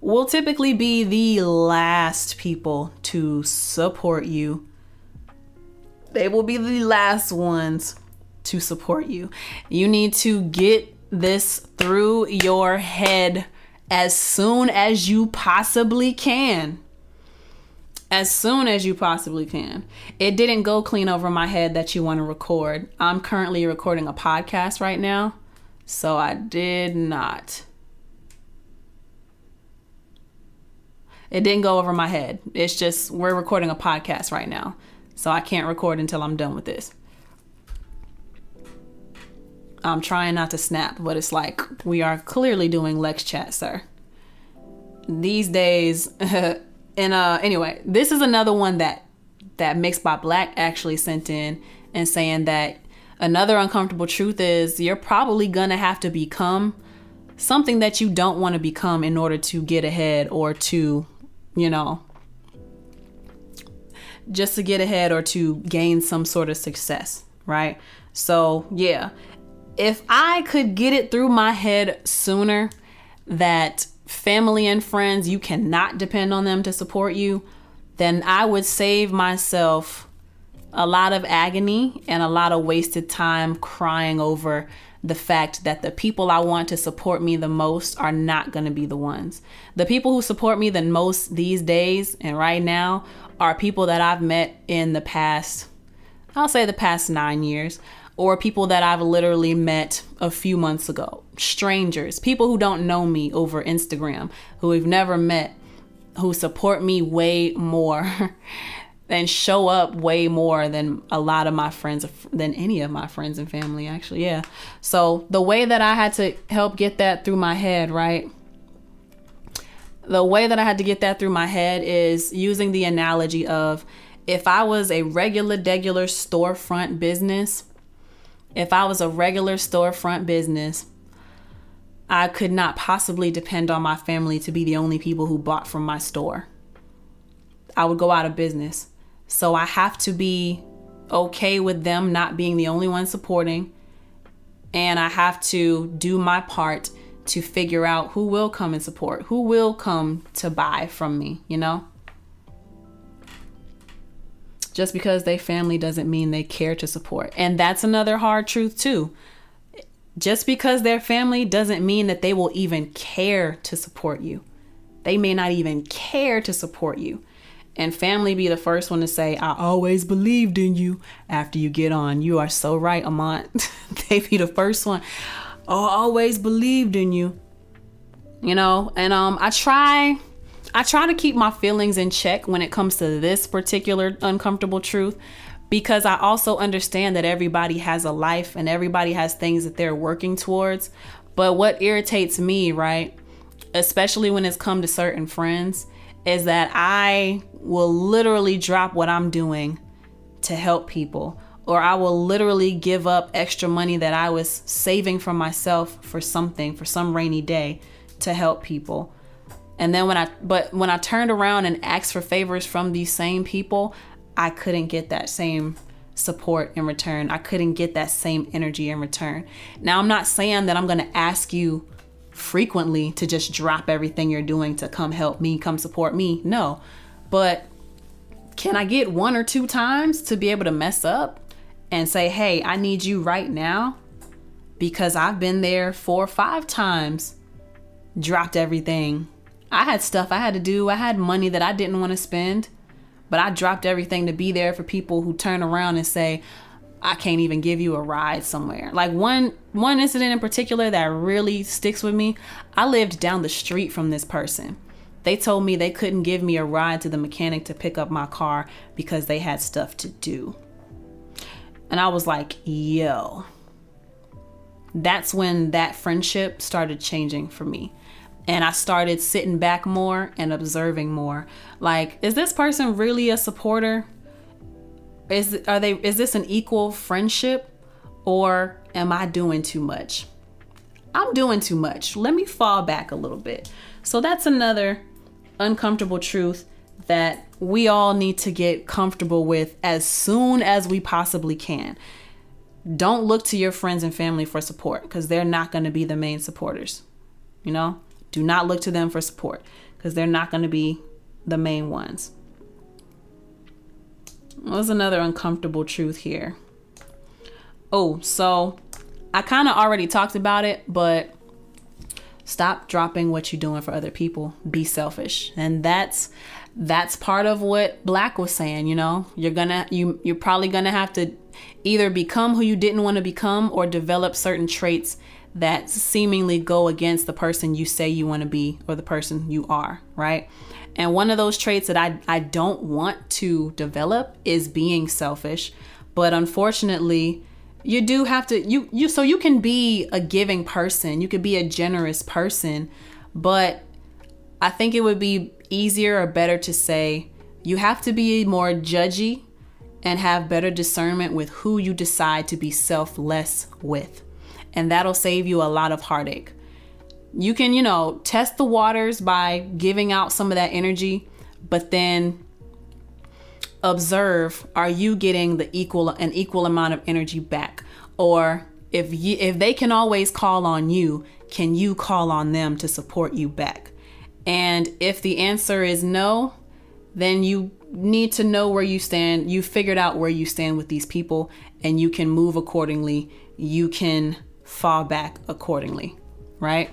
will typically be the last people to support you. They will be the last ones to support you. You need to get this through your head as soon as you possibly can. As soon as you possibly can. It didn't go clean over my head that you want to record. I'm currently recording a podcast right now, so I did not. It didn't go over my head. It's just we're recording a podcast right now, so I can't record until I'm done with this. I'm trying not to snap, but it's like we are clearly doing LexChat, sir. These days, anyway, this is another one that Mixed by Black actually sent in and saying that another uncomfortable truth is you're probably gonna have to become something that you don't want to become in order to get ahead or to, you know, just to get ahead or to gain some sort of success, right? So yeah, if I could get it through my head sooner that family and friends, you cannot depend on them to support you, then I would save myself a lot of agony and a lot of wasted time crying over the fact that the people I want to support me the most are not going to be the ones. The people who support me the most these days and right now are people that I've met in the past, I'll say the past 9 years, or people that I've literally met a few months ago. Strangers, people who don't know me over Instagram, who we've never met, who support me way more and show up way more than a lot of my friends, than any of my friends and family, actually. Yeah. So the way that I had to help get that through my head, right? The way that I had to get that through my head is using the analogy of if I was a regular storefront business, I could not possibly depend on my family to be the only people who bought from my store. I would go out of business. So I have to be okay with them not being the only one supporting. And I have to do my part to figure out who will come and support, who will come to buy from me, you know? Just because they family doesn't mean they care to support. And that's another hard truth too. Just because they're family doesn't mean that they will even care to support you. They may not even care to support you. And family be the first one to say, I always believed in you after you get on. You are so right, Amant. They be the first one. Oh, I always believed in you. You know, and I try to keep my feelings in check when it comes to this particular uncomfortable truth, because I also understand that everybody has a life and everybody has things that they're working towards. But what irritates me, right, especially when it's come to certain friends, is that I will literally drop what I'm doing to help people, or I will literally give up extra money that I was saving for myself for something, for some rainy day, to help people. And then when I turned around and asked for favors from these same people, I couldn't get that same support in return. I couldn't get that same energy in return. Now, I'm not saying that I'm going to ask you frequently to just drop everything you're doing to come help me, come support me. No, but can I get 1 or 2 times to be able to mess up and say, hey, I need you right now? Because I've been there 4 or 5 times, dropped everything. I had stuff I had to do. I had money that I didn't want to spend, but I dropped everything to be there for people who turn around and say, I can't even give you a ride somewhere. Like one incident in particular that really sticks with me. I lived down the street from this person. They told me they couldn't give me a ride to the mechanic to pick up my car because they had stuff to do. And I was like, yo, that's when that friendship started changing for me. And I started sitting back more and observing more. Like, is this person really a supporter? Is this an equal friendship, or am I doing too much? I'm doing too much. Let me fall back a little bit. So that's another uncomfortable truth that we all need to get comfortable with as soon as we possibly can. Don't look to your friends and family for support, because they're not going to be the main supporters. You know, do not look to them for support, because they're not going to be the main ones. What's another uncomfortable truth here? Oh, so I kind of already talked about it, but stop dropping what you're doing for other people. Be selfish. And that's part of what Black was saying. You know, you're probably gonna have to either become who you didn't want to become or develop certain traits that seemingly go against the person you say you want to be or the person you are, right? And one of those traits that I don't want to develop is being selfish. But unfortunately, you do have to, so you can be a giving person, you could be a generous person, but I think it would be easier or better to say you have to be more judgy and have better discernment with who you decide to be selfless with. And that'll save you a lot of heartache. You can, test the waters by giving out some of that energy, but then observe, are you getting an equal amount of energy back? Or if they can always call on you, can you call on them to support you back? And if the answer is no, then you need to know where you stand. You figured out where you stand with these people and you can move accordingly. You can fall back accordingly, right?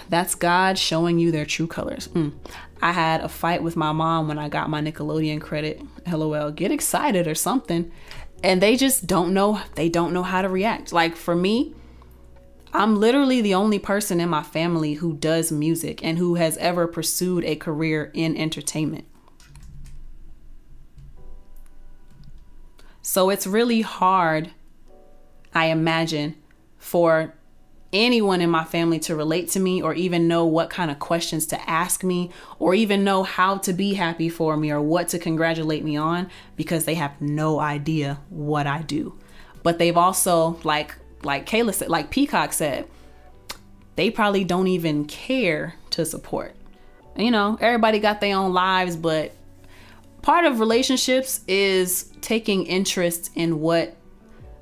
That's God showing you their true colors. I had a fight with my mom when I got my Nickelodeon credit. LOL, get excited or something. And they just don't know. They don't know how to react. Like for me, I'm literally the only person in my family who does music and who has ever pursued a career in entertainment. So it's really hard, I imagine, for anyone in my family to relate to me or even know what kind of questions to ask me or even know how to be happy for me or what to congratulate me on, because they have no idea what I do. But they've also, like Kayla said, like Peacock said, they probably don't even care to support. Everybody got their own lives, but part of relationships is taking interest in what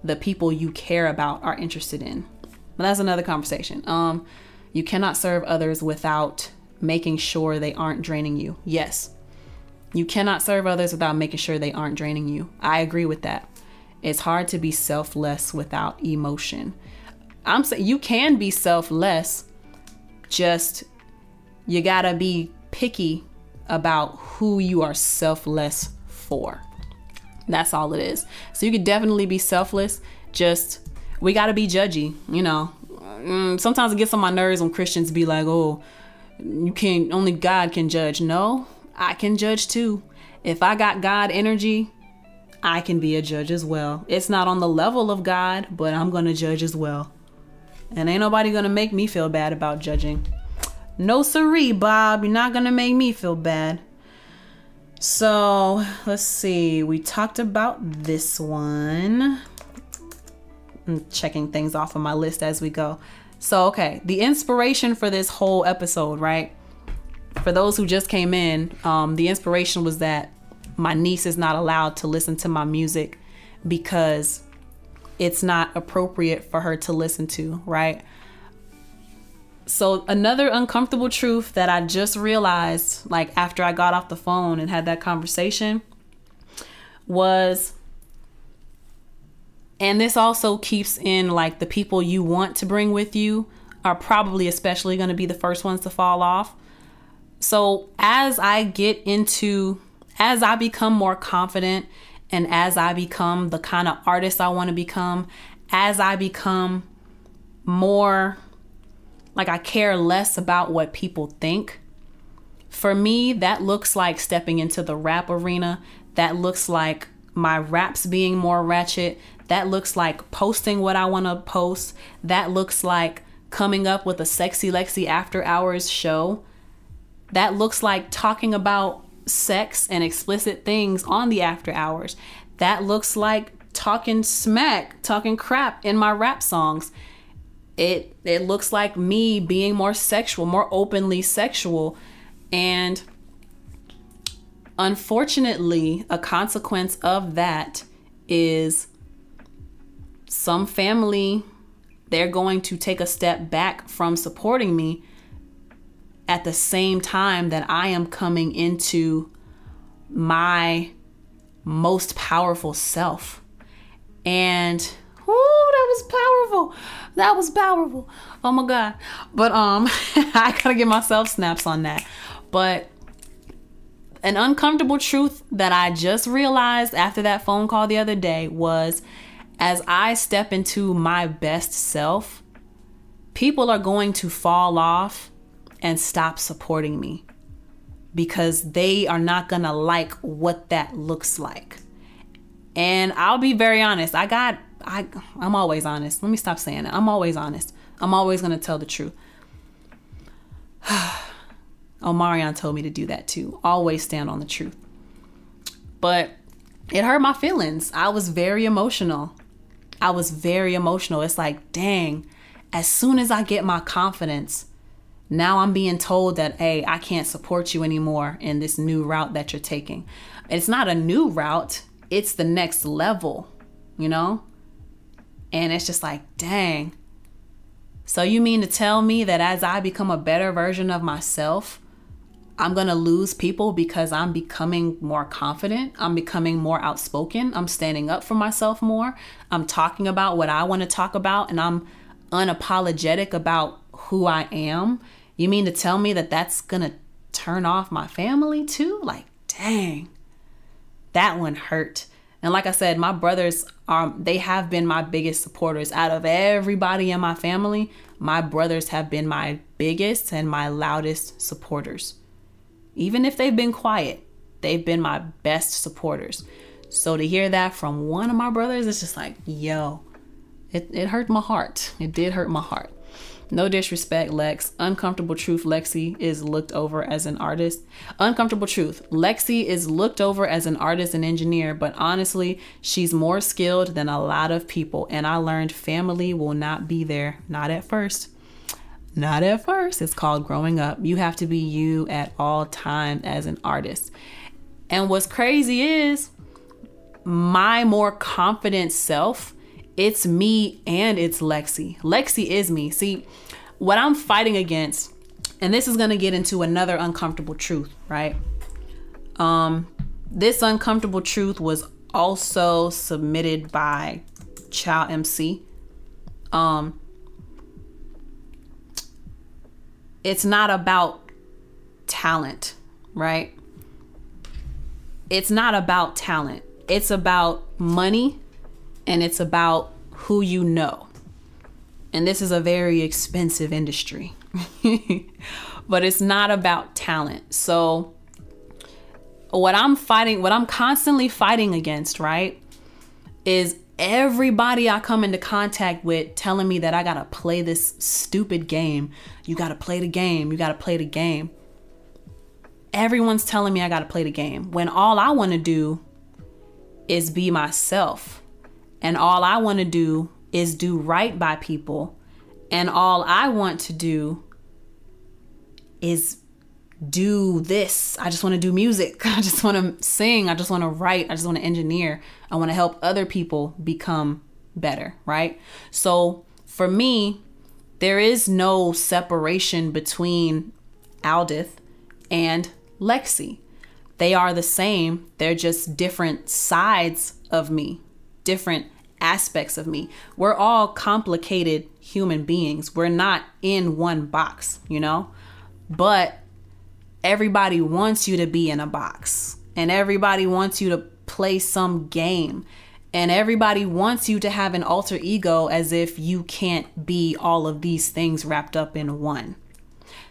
the people you care about are interested in. But that's another conversation. You cannot serve others without making sure they aren't draining you. Yes, you cannot serve others without making sure they aren't draining you. I agree with that. It's hard to be selfless without emotion. I'm saying you can be selfless, just you gotta be picky about who you are selfless for. That's all it is. So you could definitely be selfless, just we gotta be judgy. Sometimes it gets on my nerves when Christians be like, oh, you can't, only God can judge. No, I can judge too. If I got God energy, I can be a judge as well. It's not on the level of God, but I'm gonna judge as well. And ain't nobody gonna make me feel bad about judging. No siree, Bob, you're not gonna make me feel bad. So let's see, we talked about this one. I'm checking things off on my list as we go. So, okay, the inspiration for this whole episode, right? For those who just came in, the inspiration was that my niece is not allowed to listen to my music because it's not appropriate for her to listen to, right? So another uncomfortable truth that I just realized, like after I got off the phone and had that conversation, was, and this also keeps in like the people you want to bring with you are probably especially going to be the first ones to fall off. So as I become more confident and as I become the kind of artist I want to become, as I become more like I care less about what people think, for me, that looks like stepping into the rap arena. That looks like my raps being more ratchet. That looks like posting what I want to post. That looks like coming up with a sexy Lexi after hours show. That looks like talking about sex and explicit things on the after hours. That looks like talking smack, talking crap in my rap songs. It looks like me being more sexual, more openly sexual. And unfortunately, a consequence of that is some family, they're going to take a step back from supporting me at the same time that I am coming into my most powerful self. And that was powerful. That was powerful. Oh my God. But I gotta give myself snaps on that. But an uncomfortable truth that I just realized after that phone call the other day was, as I step into my best self, people are going to fall off and stop supporting me because they are not gonna like what that looks like. And I'll be very honest. I'm always honest. Let me stop saying it. I'm always honest. I'm always gonna tell the truth. Omarion told me to do that too. Always stand on the truth. But it hurt my feelings. I was very emotional. It's like, dang, as soon as I get my confidence, now I'm being told that, hey, I can't support you anymore in this new route that you're taking. It's not a new route. It's the next level, you know? And it's just like, dang. So you mean to tell me that as I become a better version of myself, I'm going to lose people because I'm becoming more confident. I'm becoming more outspoken. I'm standing up for myself more. I'm talking about what I want to talk about, and I'm unapologetic about who I am. You mean to tell me that that's going to turn off my family too? Like, dang, that one hurt. And like I said, my brothers they have been my biggest supporters out of everybody in my family. My brothers have been my biggest and my loudest supporters. Even if they've been quiet, they've been my best supporters. So to hear that from one of my brothers, it's just like, yo, it hurt my heart. It did hurt my heart. No disrespect, Lex. Uncomfortable truth, LexC is looked over as an artist. Uncomfortable truth, LexC is looked over as an artist and engineer, but honestly, she's more skilled than a lot of people. And I learned family will not be there. Not at first. Not at first. It's called growing up. You have to be you at all times as an artist. And what's crazy is my more confident self, it's me and it's LexC. LexC is me. See, what I'm fighting against, and this is going to get into another uncomfortable truth, right? This uncomfortable truth was also submitted by Child MC. It's not about talent, right? It's not about talent. It's about money, and it's about who you know. And this is a very expensive industry, but it's not about talent. So what I'm constantly fighting against, right, is everybody I come into contact with telling me that I gotta play this stupid game. You gotta play the game. You gotta play the game. Everyone's telling me I gotta play the game when all I want to do is be myself. And all I want to do is do right by people. And all I want to do is do this. I just want to do music. I just want to sing. I just want to write. I just want to engineer. I want to help other people become better, right? So for me, there is no separation between Aldith and LexC. They are the same. They're just different sides of me, different aspects of me. We're all complicated human beings. We're not in one box, you know, but everybody wants you to be in a box, and everybody wants you to play some game, and everybody wants you to have an alter ego as if you can't be all of these things wrapped up in one.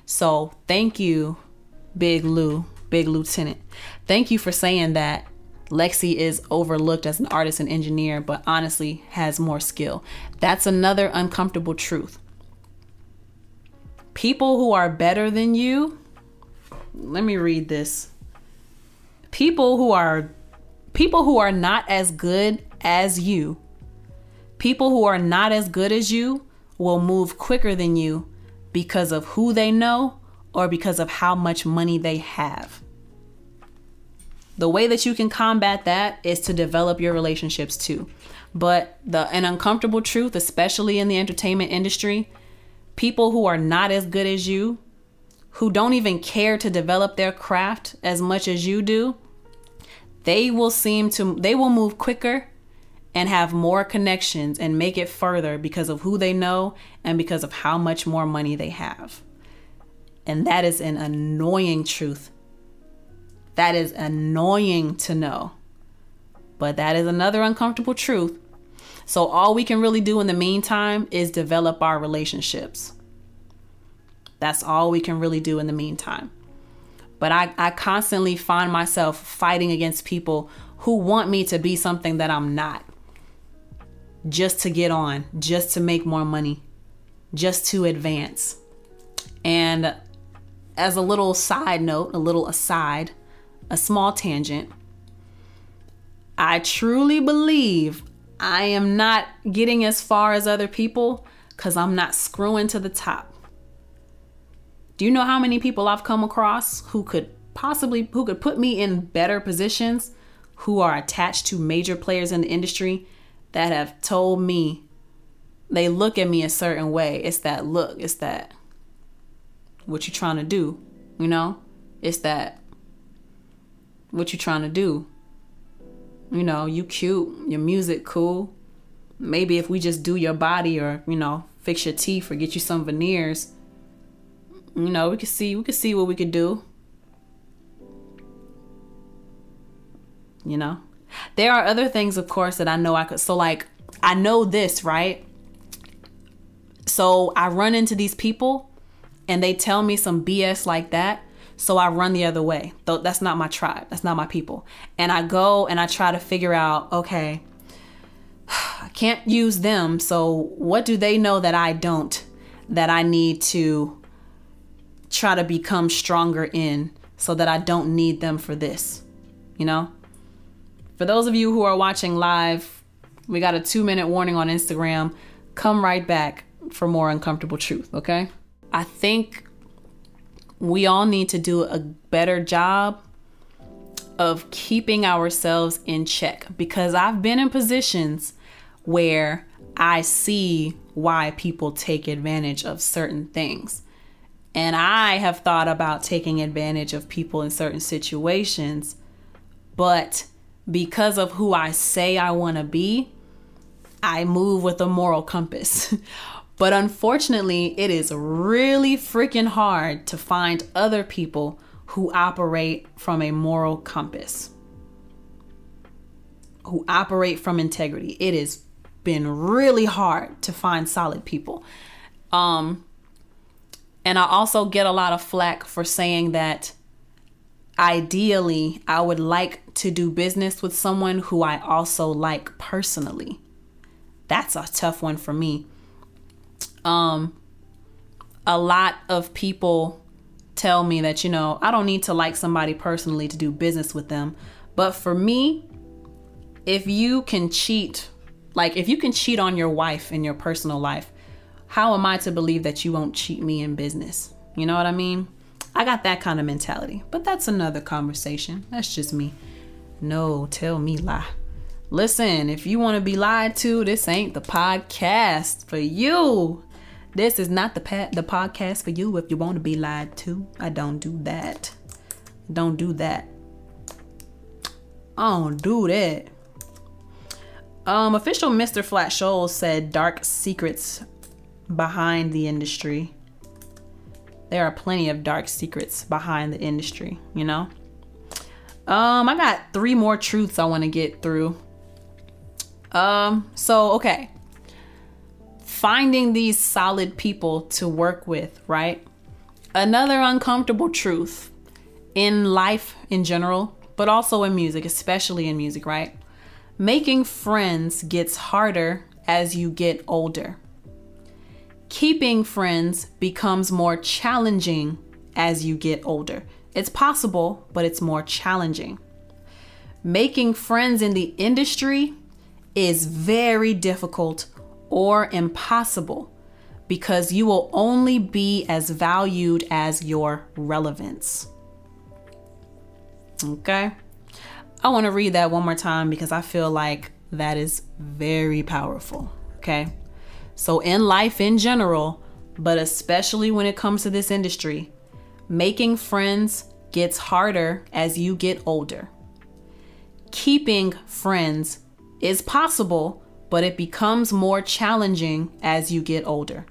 So thank you, Big Lieutenant. Thank you for saying that LexC is overlooked as an artist and engineer, but honestly has more skill. That's another uncomfortable truth. People who are better than you, let me read this. People who are not as good as you, people who are not as good as you will move quicker than you because of who they know or because of how much money they have. The way that you can combat that is to develop your relationships too. But an uncomfortable truth, especially in the entertainment industry, people who are not as good as you, who don't even care to develop their craft as much as you do, they will move quicker and have more connections and make it further because of who they know and because of how much more money they have. And that is an annoying truth. That is annoying to know. But that is another uncomfortable truth. So all we can really do in the meantime is develop our relationships. That's all we can really do in the meantime. But I constantly find myself fighting against people who want me to be something that I'm not. Just to get on, just to make more money, just to advance. And as a little side note, a little aside, a small tangent, I truly believe I am not getting as far as other people because I'm not screwing to the top. Do you know how many people I've come across who could put me in better positions, who are attached to major players in the industry, that have told me, they look at me a certain way. It's that look, it's that, what you trying to do, you know? It's that, what you trying to do? You know, you cute, your music cool. Maybe if we just do your body or, you know, fix your teeth or get you some veneers, you know, we could see what we could do. You know? There are other things, of course, that I know I could. So like, I know this, right? So I run into these people and they tell me some BS like that. So I run the other way. Though that's not my tribe. That's not my people. And I go and I try to figure out, okay, I can't use them. So what do they know that I don't, that I need to try to become stronger in so that I don't need them for this, you know? For those of you who are watching live, we got a 2-minute warning on Instagram. Come right back for more uncomfortable truth, okay? I think we all need to do a better job of keeping ourselves in check, because I've been in positions where I see why people take advantage of certain things. And I have thought about taking advantage of people in certain situations, but because of who I say I want to be, I move with a moral compass. But unfortunately, it is really freaking hard to find other people who operate from a moral compass, who operate from integrity. It has been really hard to find solid people. And I also get a lot of flack for saying that ideally, I would like to do business with someone who I also like personally. That's a tough one for me. A lot of people tell me that, you know, I don't need to like somebody personally to do business with them. But for me, if you can cheat, like if you can cheat on your wife in your personal life, how am I to believe that you won't cheat me in business? You know what I mean? I got that kind of mentality, but that's another conversation. That's just me. No, tell me lie. Listen, if you want to be lied to, this ain't the podcast for you. This is not the podcast for you if you want to be lied to. I don't do that. Don't do that. I don't do that. Official Mr. Flat Shoals said dark secrets behind the industry. There are plenty of dark secrets behind the industry, you know? I got 3 more truths I want to get through. Okay. Finding these solid people to work with, right? Another uncomfortable truth in life in general, but also in music, especially in music, right? Making friends gets harder as you get older. Keeping friends becomes more challenging as you get older. It's possible, but it's more challenging. Making friends in the industry is very difficult or impossible because you will only be as valued as your relevance. Okay? I want to read that one more time because I feel like that is very powerful. Okay? So in life in general, but especially when it comes to this industry, making friends gets harder as you get older. Keeping friends is possible, but it becomes more challenging as you get older.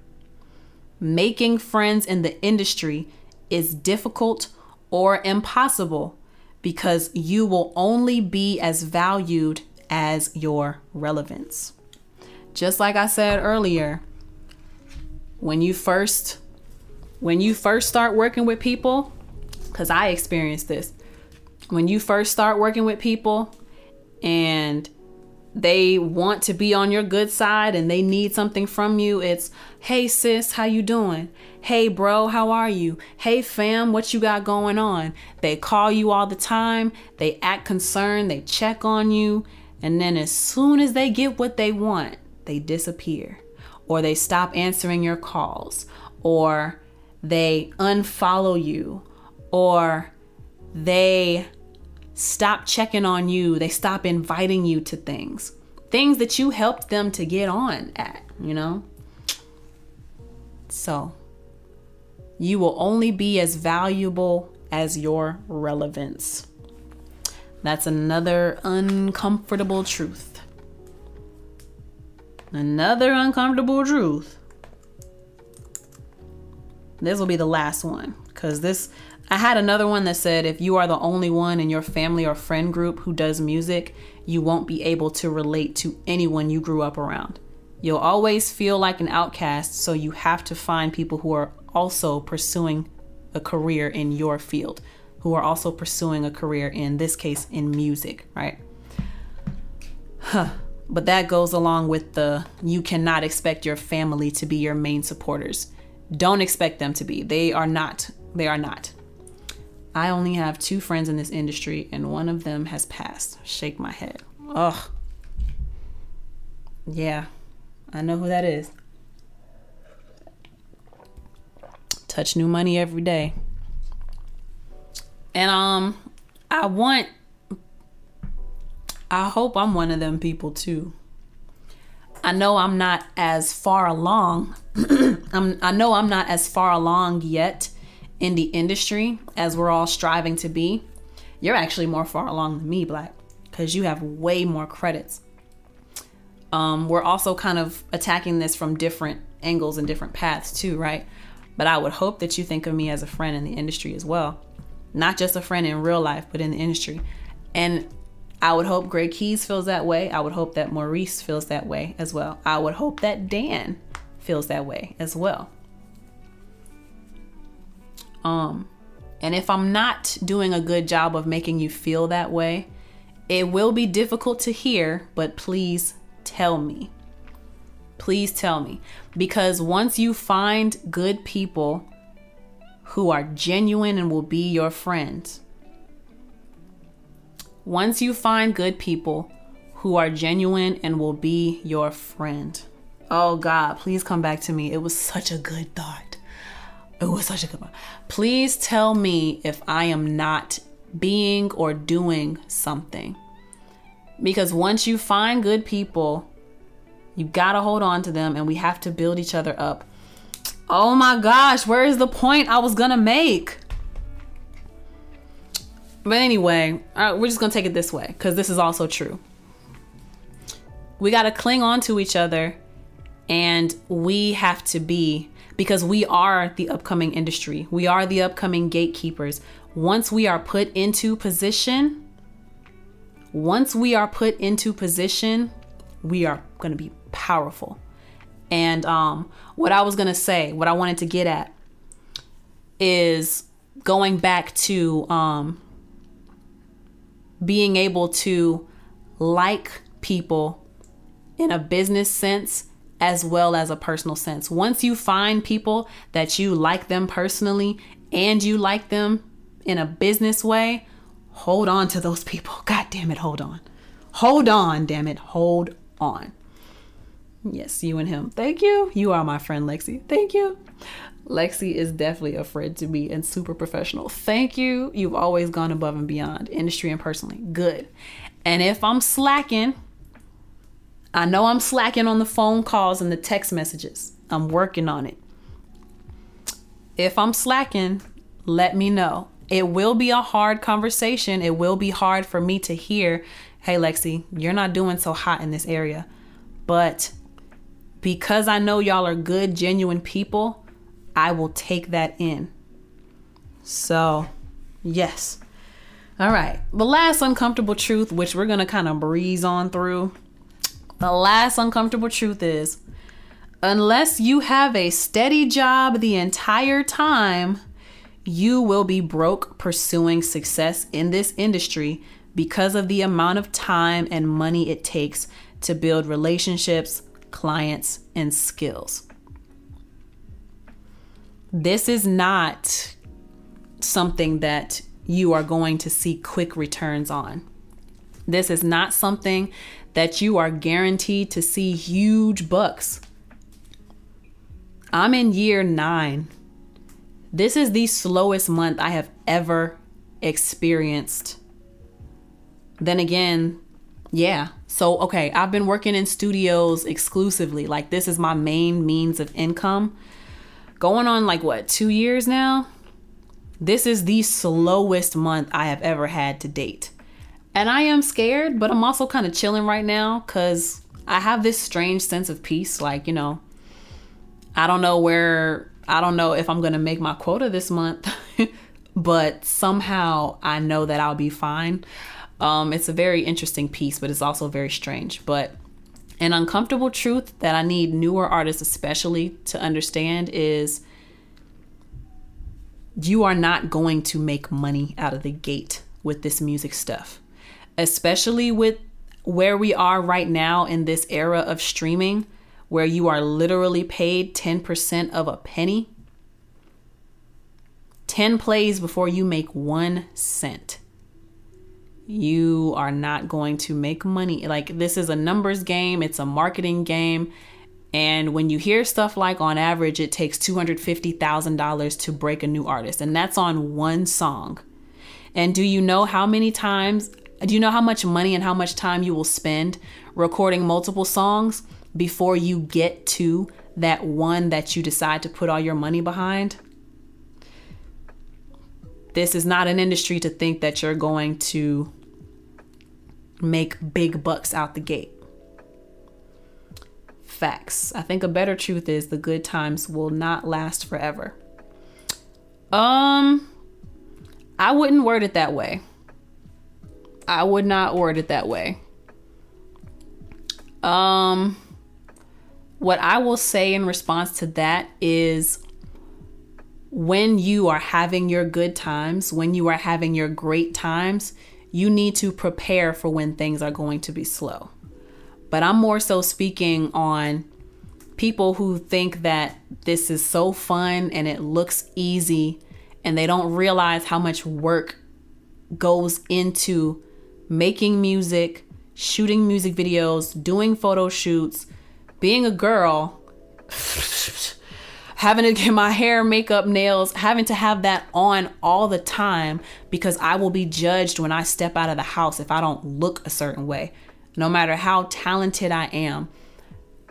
Making friends in the industry is difficult or impossible because you will only be as valued as your relevance. Just like I said earlier, when you first start working with people, because I experienced this, when you first start working with people and they want to be on your good side and they need something from you, it's, hey sis, how you doing? Hey bro, how are you? Hey fam, what you got going on? They call you all the time. They act concerned. They check on you. And then as soon as they get what they want, they disappear, or they stop answering your calls, or they unfollow you, or they stop checking on you. They stop inviting you to things that you helped them to get on at, you know? So you will only be as valuable as your relevance. That's another uncomfortable truth. Another uncomfortable truth. This will be the last one, because I had another one that said, if you are the only one in your family or friend group who does music, you won't be able to relate to anyone you grew up around. You'll always feel like an outcast, so you have to find people who are also pursuing a career in your field, who are also pursuing a career, in this case, in music, right? But that goes along with you cannot expect your family to be your main supporters. Don't expect them to be. They are not. They are not. I only have 2 friends in this industry, and one of them has passed. Shake my head. Ugh. Yeah, I know who that is. Touch new money every day. And I hope I'm one of them people too. I know I'm not as far along. I know I'm not as far along yet in the industry as we're all striving to be. You're actually more far along than me, Black, because you have way more credits. We're also kind of attacking this from different angles and different paths too, right? But I would hope that you think of me as a friend in the industry as well. Not just a friend in real life, but in the industry. And I would hope Greg Keys feels that way. I would hope that Maurice feels that way as well. I would hope that Dan feels that way as well. And if I'm not doing a good job of making you feel that way, it will be difficult to hear, but please tell me. Please tell me. Because once you find good people who are genuine and will be your friends, once you find good people who are genuine and will be your friend, oh God, please come back to me. It was such a good thought. It was such a good one. Please tell me if I am not being or doing something. Because once you find good people, you gotta hold on to them, and we have to build each other up. Oh my gosh, where is the point I was gonna make? But anyway, we're just gonna take it this way, because this is also true. We gotta cling on to each other, and we have to be, because we are the upcoming industry. We are the upcoming gatekeepers. Once we are put into position, we are going to be powerful. And what I was going to say, what I wanted to get at is going back to being able to like people in a business sense as well as a personal sense. Once you find people that you like them personally and you like them in a business way, hold on to those people. God damn it, hold on. Hold on, damn it, hold on. Yes, you and him. Thank you. You are my friend, Lexi. Thank you. Lexi is definitely a friend to me and super professional. Thank you. You've always gone above and beyond, industry and personally. Good. And if I'm slacking, I know I'm slacking on the phone calls and the text messages. I'm working on it. If I'm slacking, let me know. It will be a hard conversation. It will be hard for me to hear hey, Lexi, you're not doing so hot in this area. But because I know y'all are good, genuine people, I will take that in. So, yes. All right. The last uncomfortable truth, which we're going to kind of breeze on through. The last uncomfortable truth is, unless you have a steady job the entire time, you will be broke pursuing success in this industry because of the amount of time and money it takes to build relationships, clients, and skills. This is not something that you are going to see quick returns on. This is not something that you are guaranteed to see huge bucks. I'm in year 9. This is the slowest month I have ever experienced. Then again, yeah. So, okay, I've been working in studios exclusively. Like, this is my main means of income. Going on like what, 2 years now? This is the slowest month I have ever had to date. And I am scared, but I'm also kind of chilling right now because I have this strange sense of peace. Like, you know, I don't know if I'm going to make my quota this month, but somehow I know that I'll be fine. It's a very interesting piece, but it's also very strange. But an uncomfortable truth that I need newer artists especially to understand is you are not going to make money out of the gate with this music stuff, especially with where we are right now in this era of streaming, where you are literally paid 10% of a penny. 10 plays before you make 1 cent. You are not going to make money. Like, this is a numbers game. It's a marketing game. And when you hear stuff like on average, it takes $250,000 to break a new artist, and that's on 1 song. And do you know how much money and how much time you will spend recording multiple songs before you get to that one that you decide to put all your money behind? This is not an industry to think that you're going to make big bucks out the gate. Facts. I think a better truth is the good times will not last forever. I wouldn't word it that way. I would not word it that way. What I will say in response to that is, when you are having your good times, when you are having your great times, you need to prepare for when things are going to be slow. But I'm more so speaking on people who think that this is so fun and it looks easy, and they don't realize how much work goes into making music, shooting music videos, doing photo shoots, being a girl, having to get my hair, makeup, nails, having to have that on all the time because I will be judged when I step out of the house if I don't look a certain way. No matter how talented I am,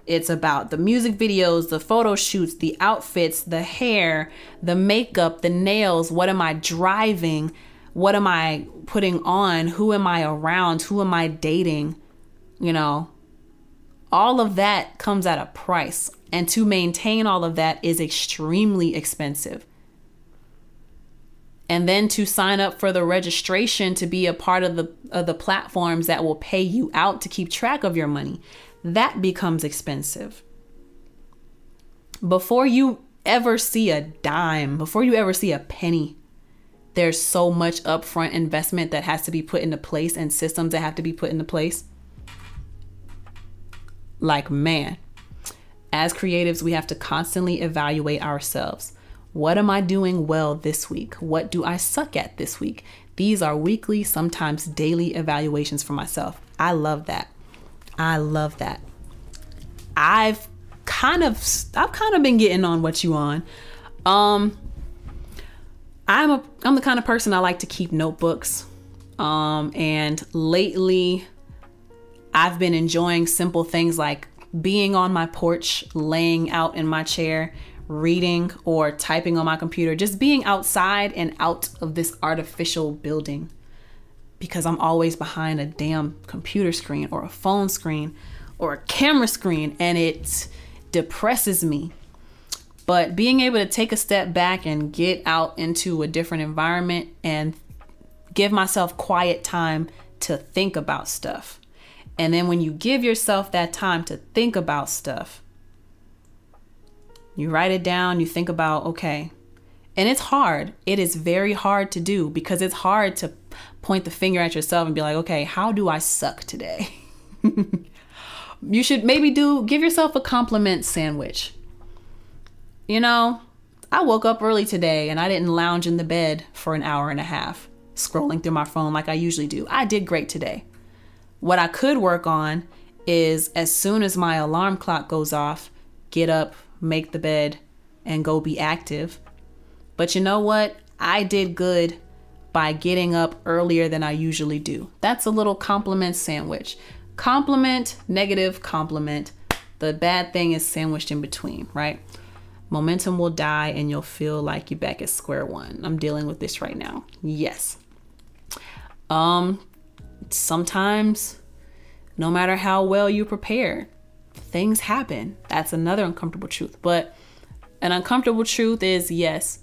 it's about the music videos, the photo shoots, the outfits, the hair, the makeup, the nails. What am I driving? What am I putting on? Who am I around? Who am I dating? You know, all of that comes at a price. And to maintain all of that is extremely expensive. And then to sign up for the registration to be a part of the platforms that will pay you out to keep track of your money, that becomes expensive. Before you ever see a dime, before you ever see a penny, there's so much upfront investment that has to be put into place and systems that have to be put into place. Like, man, as creatives, we have to constantly evaluate ourselves. What am I doing well this week? What do I suck at this week? These are weekly, sometimes daily evaluations for myself. I love that. I love that. I've kind of been getting on what you on. I'm the kind of person I like to keep notebooks. And lately I've been enjoying simple things like being on my porch, laying out in my chair, reading or typing on my computer, just being outside and out of this artificial building. because I'm always behind a damn computer screen or a phone screen or a camera screen, and it depresses me. But being able to take a step back and get out into a different environment and give myself quiet time to think about stuff. And then when you give yourself that time to think about stuff, you write it down, you think about, okay. And it's hard. It is very hard to do, because it's hard to point the finger at yourself and be like, okay, how do I suck today? You should maybe give yourself a compliment sandwich. You know, I woke up early today and I didn't lounge in the bed for an hour and a half scrolling through my phone like I usually do. I did great today. What I could work on is, as soon as my alarm clock goes off, get up, make the bed, and go be active. But you know what? I did good by getting up earlier than I usually do. That's a little compliment sandwich. Compliment, negative, compliment. The bad thing is sandwiched in between, right? Momentum will die and you'll feel like you're back at square one. I'm dealing with this right now. Yes. Sometimes, no matter how well you prepare, things happen. That's another uncomfortable truth. But an uncomfortable truth is, yes,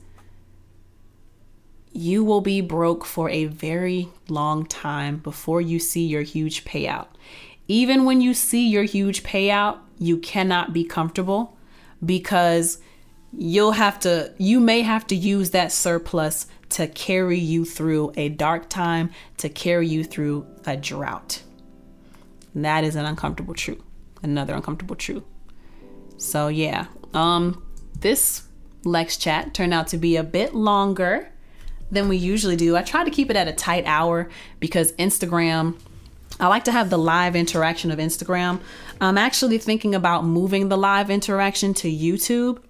you will be broke for a very long time before you see your huge payout. Even when you see your huge payout, you cannot be comfortable, because you may have to use that surplus to carry you through a dark time, to carry you through a drought. And that is an uncomfortable truth. Another uncomfortable truth. So yeah, this Lex Chat turned out to be a bit longer than we usually do. I try to keep it at a tight hour because Instagram, I like to have the live interaction of Instagram. I'm actually thinking about moving the live interaction to YouTube.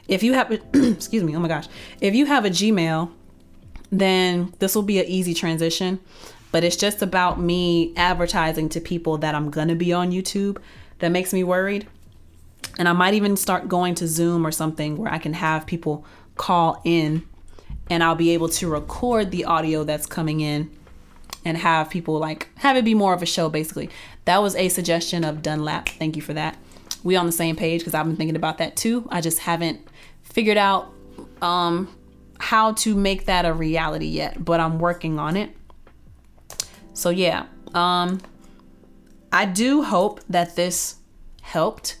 If you have, excuse me, oh my gosh. If you have a Gmail, then this will be an easy transition. But it's just about me advertising to people that I'm going to be on YouTube that makes me worried. And I might even start going to Zoom or something where I can have people call in, and I'll be able to record the audio that's coming in and have people have it be more of a show, basically. That was a suggestion of Dunlap. Thank you for that. We on the same page, because I've been thinking about that too. I just haven't figured out how to make that a reality yet, but I'm working on it. So yeah, I do hope that this helped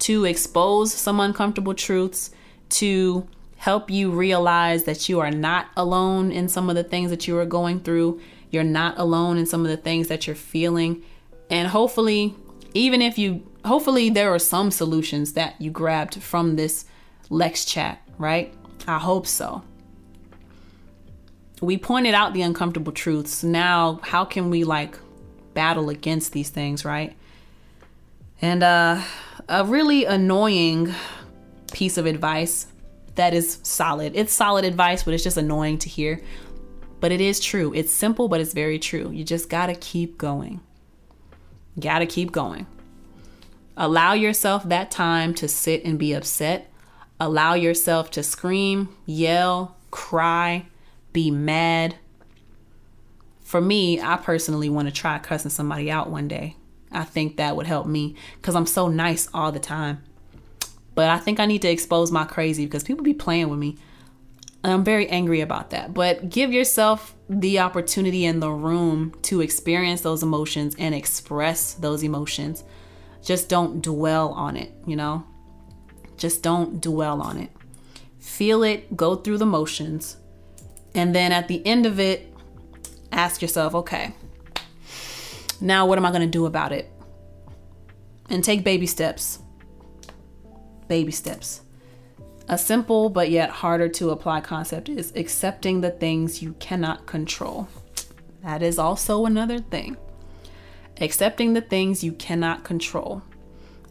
to expose some uncomfortable truths, to help you realize that you are not alone in some of the things that you are going through. You're not alone in some of the things that you're feeling. And hopefully, hopefully there are some solutions that you grabbed from this Lex Chat, right? I hope so. We pointed out the uncomfortable truths. Now, how can we battle against these things, right? And a really annoying piece of advice that is solid. It's solid advice, but it's just annoying to hear. But it is true. It's simple, but it's very true. You just gotta keep going. Gotta keep going. Allow yourself that time to sit and be upset. Allow yourself to scream, yell, cry, be mad. For me, I personally want to try cussing somebody out one day. I think that would help me, because I'm so nice all the time. But I think I need to expose my crazy, because people be playing with me. And I'm very angry about that. But give yourself the opportunity and the room to experience those emotions and express those emotions. Just don't dwell on it, you know? Just don't dwell on it. Feel it, go through the motions. And then at the end of it, ask yourself, okay, now what am I going to do about it? And take baby steps. Baby steps. A simple but yet harder to apply concept is accepting the things you cannot control. That is also another thing. Accepting the things you cannot control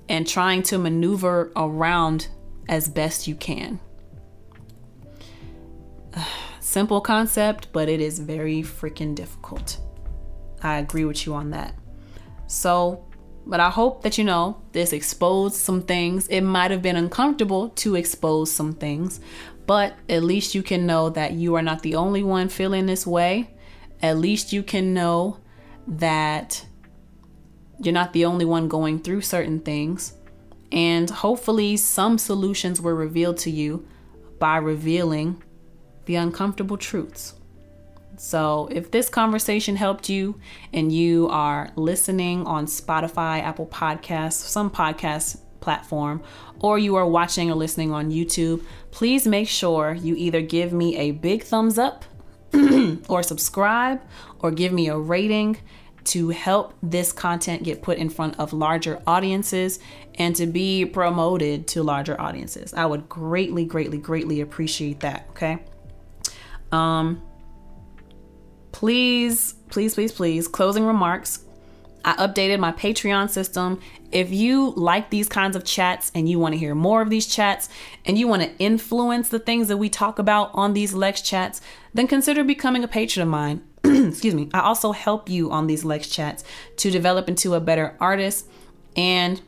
and trying to maneuver around as best you can. Simple concept, but it is very freaking difficult. I agree with you on that. So, but I hope that, this exposed some things. It might have been uncomfortable to expose some things, but at least you can know that you are not the only one feeling this way. at least you can know that you're not the only one going through certain things. And hopefully some solutions were revealed to you by revealing the uncomfortable truths. So if this conversation helped you and you are listening on Spotify, Apple Podcasts, some podcast platform, or you are watching or listening on YouTube, please make sure you either give me a big thumbs up or subscribe or give me a rating to help this content get put in front of larger audiences and to be promoted to larger audiences. I would greatly, greatly, greatly appreciate that. Okay. Please, closing remarks. I updated my Patreon system. If you like these kinds of chats and you want to hear more of these chats and you want to influence the things that we talk about on these Lex chats, then consider becoming a patron of mine. Excuse me. I also help you on these Lex chats to develop into a better artist, and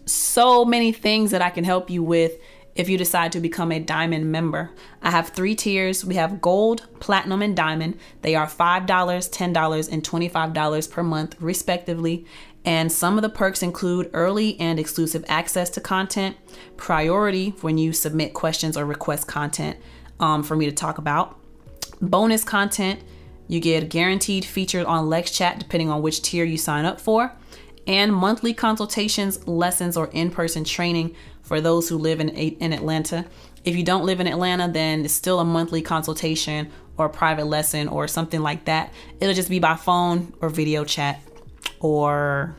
so many things that I can help you with if you decide to become a diamond member. I have 3 tiers. We have gold, platinum, and diamond. They are $5, $10, and $25 per month, respectively. And some of the perks include early and exclusive access to content, priority when you submit questions or request content for me to talk about, bonus content. You get guaranteed features on LexChat depending on which tier you sign up for, and monthly consultations, lessons, or in-person training for those who live in Atlanta. If you don't live in Atlanta, then it's still a monthly consultation or a private lesson or something like that. It'll just be by phone or video chat, or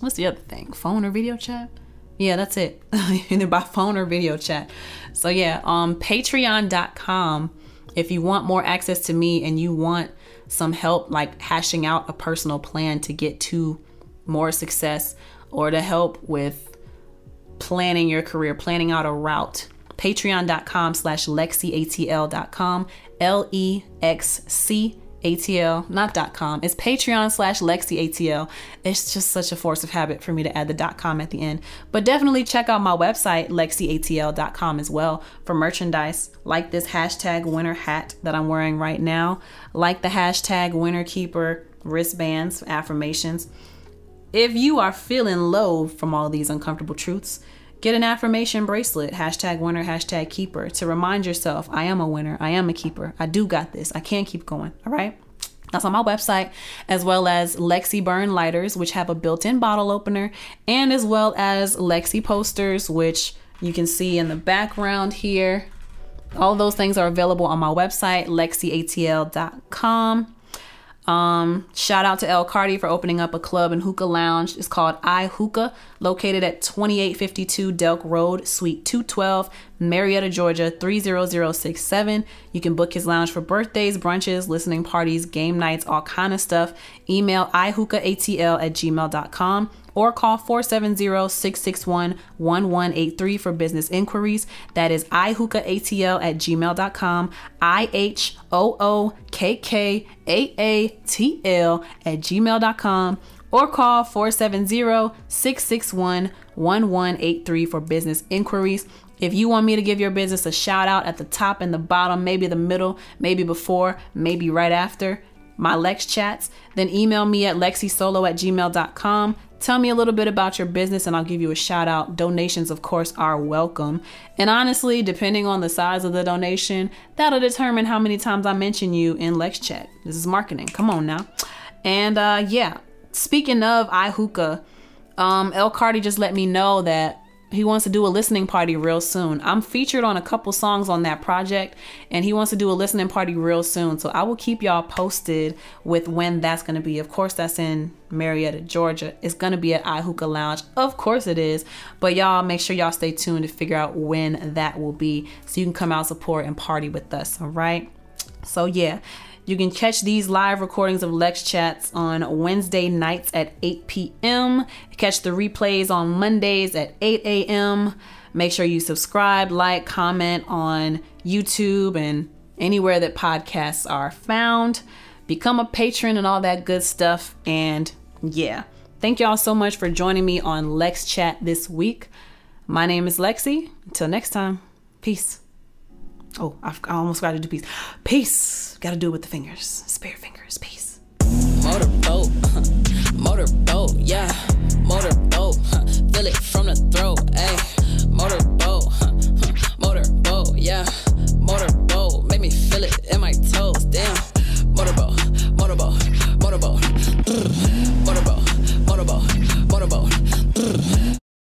what's the other thing? Phone or video chat? Yeah, that's it. Either by phone or video chat. So yeah, patreon.com. If you want more access to me and you want some help like hashing out a personal plan to get to more success, or to help with planning your career, planning out a route, patreon.com/LexCATL.com, LEXCATL, not .com. It's Patreon/LexCATL. It's just such a force of habit for me to add the .com at the end. But definitely check out my website, LexCATL.com, as well, for merchandise like this hashtag winner hat that I'm wearing right now, like the hashtag winner keeper wristbands, affirmations. If you are feeling low from all these uncomfortable truths, get an affirmation bracelet, hashtag winner, hashtag keeper, to remind yourself, I am a winner, I am a keeper, I do got this, I can keep going, all right? That's on my website, as well as LexC burn lighters, which have a built-in bottle opener, and as well as LexC posters, which you can see in the background here. All those things are available on my website, LexCATL.com. Shout out to El Cardi for opening up a club and hookah lounge. It's called iHookah, located at 2852 Delk Road, Suite 212, Marietta, Georgia 30067. You can book his lounge for birthdays, brunches, listening parties, game nights, all kind of stuff. Email ihookatl@gmail.com or call 470-661-1183 for business inquiries. That is ihookatl@gmail.com, IHOOKKAATL@gmail.com, or call 470-661-1183 for business inquiries. If you want me to give your business a shout out at the top and the bottom, maybe the middle, maybe before, maybe right after my Lex chats, then email me at lexisolo@gmail.com. Tell me a little bit about your business and I'll give you a shout out. Donations, of course, are welcome. And honestly, depending on the size of the donation, that'll determine how many times I mention you in LexChat. This is marketing. Come on now. And yeah, speaking of iHookah, El Cardi just let me know that he wants to do a listening party real soon. I'm featured on a couple songs on that project and he wants to do a listening party real soon. So I will keep y'all posted with when that's going to be. Of course, that's in Marietta, Georgia. It's going to be at iHookah Lounge. Of course it is. But y'all make sure y'all stay tuned to figure out when that will be so you can come out, support, and party with us. All right. So yeah. You can catch these live recordings of Lex Chats on Wednesday nights at 8 p.m. Catch the replays on Mondays at 8 a.m. Make sure you subscribe, like, comment on YouTube and anywhere that podcasts are found. Become a patron and all that good stuff. And yeah, thank y'all so much for joining me on Lex Chat this week. My name is Lexi. Until next time, peace. Oh, I almost got to do peace. Peace. Got to do it with the fingers. Spare fingers. Peace. Motorboat, motorboat, yeah. Motorboat, feel it from the throat.